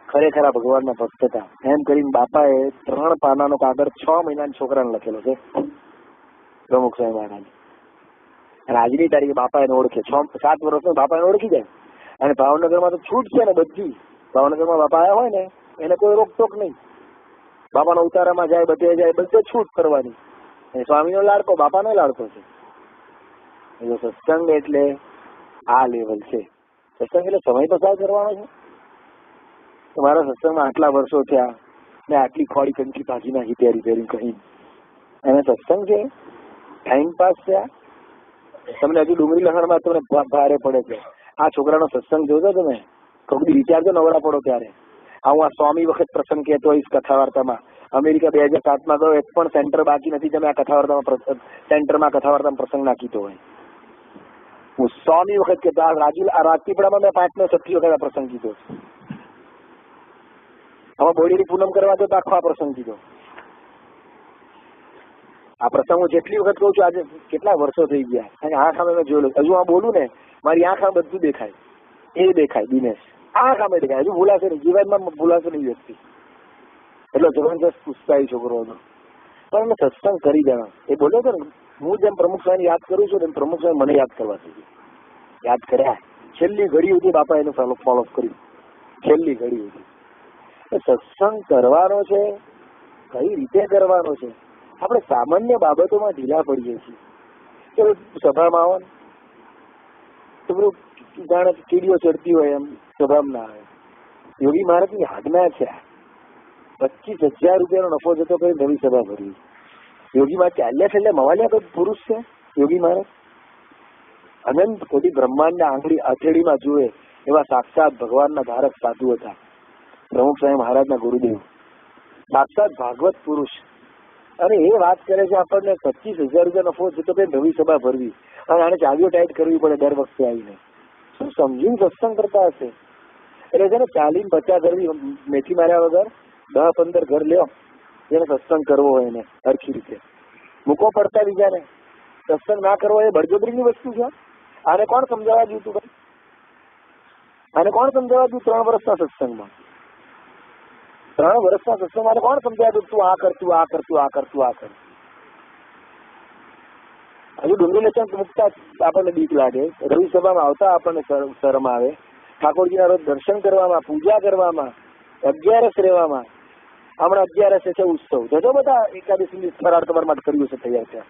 ખરેખર આ ભગવાનના ભક્ત હતા. એમ કરીને બાપાએ 3 પાનાનો કાગળ 6 મહિનાના છોકરાને લખેલો છે પ્રમુખ સ્વામી મહારાજ. અને આજની તારીખે બાપા એને ઓળખે. 7 વર્ષનો બાપા એને ઓળખી જાય. અને ભાવનગરમાં તો છૂટ છે ને બધી. ભાવનગરમાં બાપા આવ્યા હોય ને એને કોઈ રોકટોક નહીં. બાપાના ઉતારામાં જાય, બધે જાય, બધે છૂટ કરવાની. સ્વામીનો લાડકો બાપાનો લાડકો છે. સત્સંગ એટલે આ લેવલ છે. સત્સંગ એટલે સમય પસાર કરવાનો છે. તમારા સત્સંગમાં આટલા વર્ષો થયા ને આટલી ખોડી કંકી ભાજી નાખી પહેરી કહી અને સત્સંગ છે ટાઈમ પાસ થયા. તમને હજુ ડુંગળી લખણમાં તમને ભારે પડે છે. આ છોકરાનો સત્સંગ જોજો તમે કબડી વિચારજો નવરા પડો ત્યારે. હું આ સ્વામી વખત પ્રસંગ કહેતો હોઈશ કથા વાર્તામાં. અમેરિકા 2007માં ગયો એક પણ સેન્ટર બાકી નથી તમે આ કથા વાર્તામાં સેન્ટરમાં કથા વાર્તામાં પ્રસંગ ના કીધો હોય. હું સ્વામી વખત કહેતો. આ રાજપીપળામાં મેં 5 ને 6 વખત આ પ્રસંગ કીધો. હવે બોડીની પૂનમ કરવા દો તો આખો આ પ્રસંગ કીધો. આ પ્રસંગ હું જેટલી વખત કહું છું આજે કેટલા વર્ષો થઈ ગયા. આંખ સામે મેં જોયેલું. હજુ આ બોલું ને મારી આંખ સામે બધું દેખાય. એ દેખાય દિનેશ આંખ સામે દેખાય. હજુ ભૂલાશે નહીં, જીવનમાં ભૂલાશે નહીં વ્યક્તિ. એટલો જબરદસ્ત ઉત્સાહી છોકરો હતો. પણ અમે સત્સંગ કરી દેવા. એ બોલ્યો છે ને, હું જેમ પ્રમુખ સ્વામી યાદ કરું છું એમ પ્રમુખ સ્વામી મને યાદ કરવા જોઈએ. યાદ કર્યા છેલ્લી ઘડી સુધી બાપા એનું ફોલો કર્યું. છેલ્લી ઘડી સુધી સત્સંગ કરવાનો છે, કઈ રીતે કરવાનો છે. આપણે સામાન્ય બાબતોમાં ઢીલા પડીએ છીએ કે સભામાં આવો ને તો પેલું જાણે કીડીઓ ચડતી હોય એમ સભામાં ના આવે. યોગી મહારાજની આજ્ઞા છે 25,000 રૂપિયાનો નફો જતો કરી નવી સભા ભરવી. યોગી મહારાજ ચાલ્યા છેલ્લે મવાલિયા કોઈ પુરુષ છે યોગી મહારાજ? અનંત કોટી બ્રહ્માંડના આંગળી અથેળીમાં જુએ એવા સાક્ષાત ભગવાનના ધારક સાધુ હતા પ્રમુખ સ્વામી મહારાજના ગુરુદેવ, સાક્ષાત ભાગવત પુરુષ. અને એ વાત કરે છે આપણને 25,000 રૂપિયા નફો જતો કરી નવી સભા ભરવી અને આને ચાવીઓ ટાઈટ કરવી પડે દર વખતે આવીને. શું સમજીને સત્સંગ કરતા હશે? એટલે છે ને 40-50 ઘર મેથી માર્યા વગર 10-15 ઘર લ્યો જેને સત્સંગ કરવો હોય એને સરખી રીતે મૂકો પડતા બીજાને. સત્સંગ ના કરવો એ બળજબરીની વસ્તુ છે. આને કોણ સમજાવવા દઉં તું ભાઈ? આને કોણ સમજાવવા દઉં 3 વર્ષના સત્સંગમાં? 3 વર્ષના સત્સંગમાં આને કોણ સમજાવવા દઉં તું આ કર, તું આ કર, તું આ કર, તું આ કર? હજુ ડુંગળી લસણ મૂકતા આપણને બીક લાગે, રવિ સભામાં આવતા આપણને શરમ આવે, ઠાકોરજીના રોજ દર્શન કરવામાં, પૂજા કરવામાં, 11 રહેવામાં. હમણાં 11 છે ઉત્સવ, જજો બધા એકાદશી ફરાળ તમારા માટે કર્યું છે તૈયાર છે.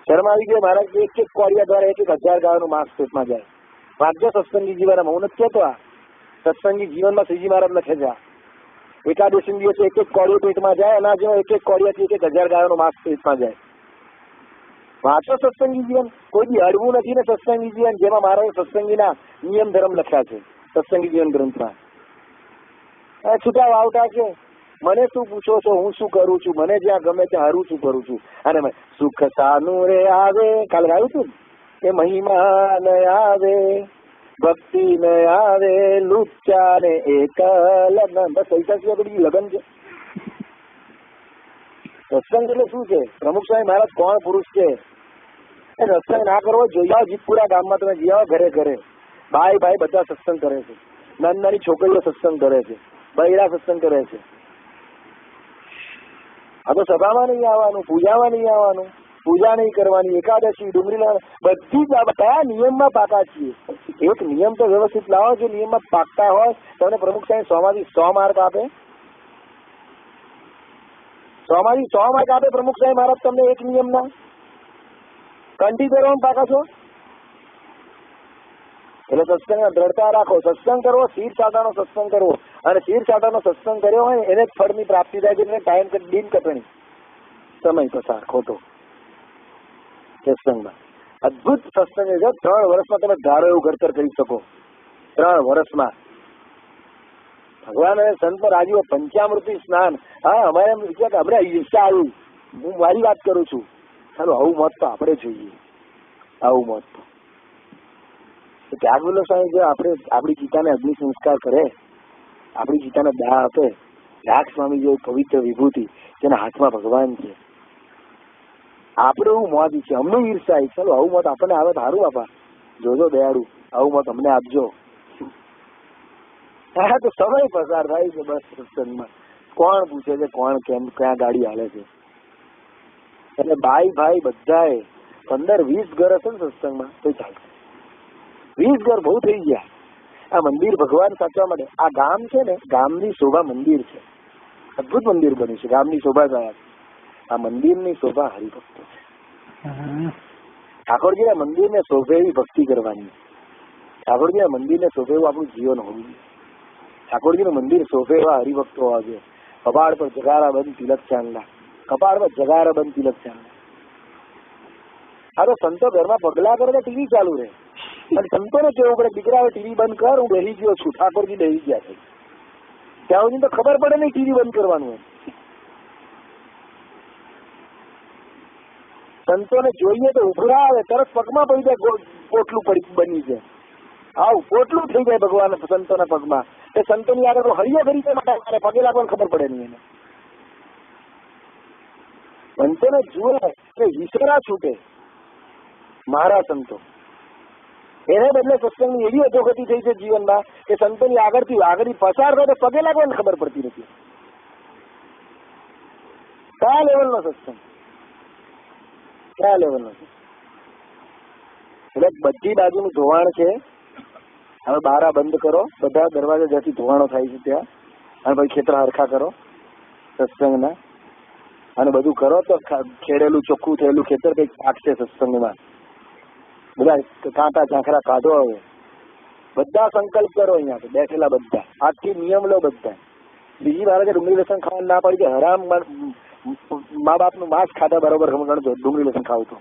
શરમ આવી ગયો મહારાજ, એક કોળિયા દ્વારા 1,000 ગાયોનું માંસ પેટમાં જાય. વાંચજો સત્સંગી જીવન, હું નથી કહેતો આ સત્સંગી જીવનમાં શ્રીજી મહારાજ લખે છે એકાદશી દિવસે 1 કોળિયો પેટમાં જાય, અનાજનો 1 કોળિયાથી 1,000 ગાયોનું માંસ પેટમાં જાય. વાંચો સત્સંગી જીવન, કોઈ દી અડવું નથી ને સત્સંગી જીવન, જેમાં મહારાજે સત્સંગીના નિયમ ધર્મ લખ્યા છે સત્સંગી જીવન ગ્રંથમાં. છૂટા વાવટા છે, મને શું પૂછો છો, હું શું કરું છું, મને જ્યાં ગમે ત્યાં હારું શું કરું છું. અને સુખ સાનું રે આવે, કાલે ગાયું હતું એ મહિમા ન આવે, ભક્તિ ન આવે, લુચ્ચા ને એકલ. બસ પૈસા બધી લગન છે. સત્સંગ એટલે શું છે? પ્રમુખ સ્વામી મહારાજ કોણ પુરુષ છે? એ સત્સંગ ના કરવો જોઈએ. જીતપુરા ગામમાં તમે જઈ આવો, ઘરે ઘરે ભાઈ બધા સત્સંગ કરે છે. નાની નાની છોકરીઓ સત્સંગ કરે છે, બૈરા સત્સંગ કરે છે. આ તો સભામાં નહીં આવવાનું, પૂજામાં નહીં આવવાનું, પૂજા નહીં કરવાની, એકાદશી ડુંગળી બધી જ કયા નિયમમાં પાકા છીએ. એક નિયમ તો વ્યવસ્થિત લાવો, જો નિયમમાં પાકતા હોય તમને પ્રમુખ સાહેબ 100 માર્ક આપે. 100 માર્ક આપે પ્રમુખ સાહેબ મહારાજ તમને એક નિયમના. કંઠી પહેરવામાં પાકા છો. એટલે સત્સંગમાં દ્રઢતા રાખો. સત્સંગ કરવો, શીર સાટાનો સત્સંગ કરવો, અને શીર સાટાનો સત્સંગ કર્યો હોય એને જ ફળની પ્રાપ્તિ થાય છે. ટાઈમ દિન કટણી સમય પસાર ખોટો સત્સંગમાં. અદભુત સત્સંગ છે. 3 વર્ષમાં તમે ધારો એવું ઘડતર કરી શકો. 3 વર્ષમાં ભગવાન અને સંત રાજીવ પંચામૃતિ સ્નાન. હા, અમારે એમ હમણાં ઈર્ષા આવ્યું, હું મારી વાત કરું છું. ચાલો આવું મત તો આપણે જોઈએ, આવું મત તો ત્યાગ વિલો સ્વામી જો આપણે આપણી ગીતાને અગ્નિ સંસ્કાર કરે, આપણી ગીતાને દાહ આપે, ત્યાગ સ્વામી જેવી પવિત્ર વિભૂતિ જેના હાથમાં ભગવાન છે, આપણે એવું મોત છે. અમને ઈર્ષા, ચાલો આવું મત આપણને આવે તો સારું. બાપા જોજો દયાળુ, આવું મત અમને આપજો. હા, તો સમય પસાર થાય છે બસ સત્સંગમાં. કોણ પૂછે છે કોણ કેમ ક્યાં ગાડી હાલે છે. એટલે ભાઈ બધાએ 15-20 ઘર હશે ને સત્સંગમાં તો ચાલશે. 20 ઘર બહુ થઈ ગયા. આ મંદિર ભગવાન સાચવા માટે. આ ગામ છે ને, ગામની શોભા મંદિર છે. અદભુત મંદિર બન્યું છે. ગામની શોભા ગયા. આ મંદિરની શોભા હરિભક્તો છે. ઠાકોરજીના મંદિરને શોભે એવી ભક્તિ કરવાની. ઠાકોરજીના મંદિરને શોભે એવું આપણું જીવન હોવું જોઈએ. ઠાકોરજીનું મંદિર શોભે એવા હરિભક્તો હોવા જોઈએ. કપાળ પર જગારા બંધ તિલક ચાંદલા, કપાળ પર જગારા બંધ તિલક ચાંદલા. આ તો સંતો ઘરમાં પગલા કરે તો ટીવી ચાલુ રહે. અને સંતોને કેવું પડે, દીકરા હવે ટીવી બંધ કર, હું બેસી ગયો છું. ઠાકોરજી બેસી ગયા છે ત્યાં સુધી તો ખબર પડે નહીં ટીવી બંધ કરવાનું. સંતોને જોઈએ તો ઉભરા આવે, તરત પગમાં પડી જાય, પોટલું બની જાય. આવું પોટલું થઈ જાય ભગવાન સંતોના પગમાં. એ સંતોની આગળ હરિયો કરી છે માટે પગે લાગવાનું ખબર પડે નહીં એને. સંતોને જુએ કે ઈશ્વરા છૂટે મારા સંતો. એને બદલે સત્સંગની એવી અધોગતિ થઈ છે જીવનમાં કે સંતોની આગળથી પસાર થાય તો પગે લાગવાની ખબર પડતી નથી. કયા લેવલનો સત્સંગ? કયા લેવલનો છે? એટલે બધી બાજુનું ધોવાણ છે. હવે બારા બંધ કરો, બધા દરવાજા જ્યાંથી ધોવાણો થાય છે ત્યાં, અને પછી ખેતર હરખા કરો સત્સંગના, અને બધું કરો તો ખેડેલું ચોખ્ખું થયેલું ખેતર કંઈક પાકશે સત્સંગમાં. બધા કાંટા ઝાંખરા કાઢો. હવે બધા સંકલ્પ કરો, અહીંયા બેઠેલા બધા આજથી નિયમ લો બધા. બીજી વાર કે ડુંગળી લસણ ખાવાનું ના પડી કે હરામ મા બાપનું માંસ ખાધા બરોબર ગણજો. ડુંગળી લસણ ખાવ તો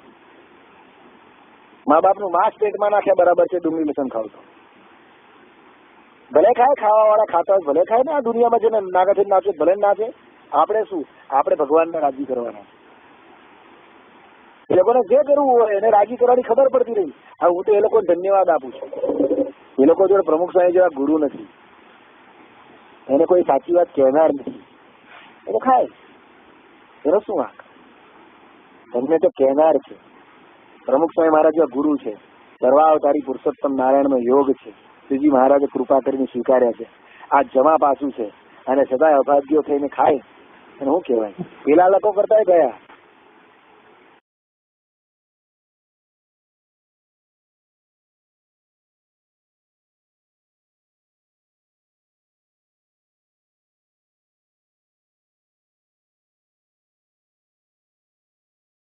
મા બાપનું માંસ પેટમાં નાખ્યા બરાબર છે. ડુંગળી લસણ ખાવ તો ભલે ખાય, ખાવા વાળા ખાતા હોય ભલે ખાય ને. આ દુનિયામાં છે ને નાગા નાચે ભલે ના છે. આપણે શું? આપણે ભગવાનને રાજી કરવાના. એ લોકોને જે કરવું હોય એને રાજી કરવાની ખબર પડતી રહી. હવે હું તો એ લોકોને ધન્યવાદ આપું છું. એ લોકો જોડે પ્રમુખ સ્વામી જેવા ગુરુ નથી. એને કોઈ સાચી વાત કહેનાર નથી. એને ખાય એનો શું વાંક? તમને તો કહેનાર છે. પ્રમુખ સ્વામી મહારાજ જેવા ગુરુ છે. સર્વાવતારી પુરુષોત્તમ નારાયણનો યોગ છે. શ્રીજી મહારાજે કૃપા કરીને સ્વીકાર્યા છે. આ જમા પાછું છે અને સદાય અભાગ્યો થઈને ખાય અને શું કહેવાય? પેલા લોકો કરતા ગયા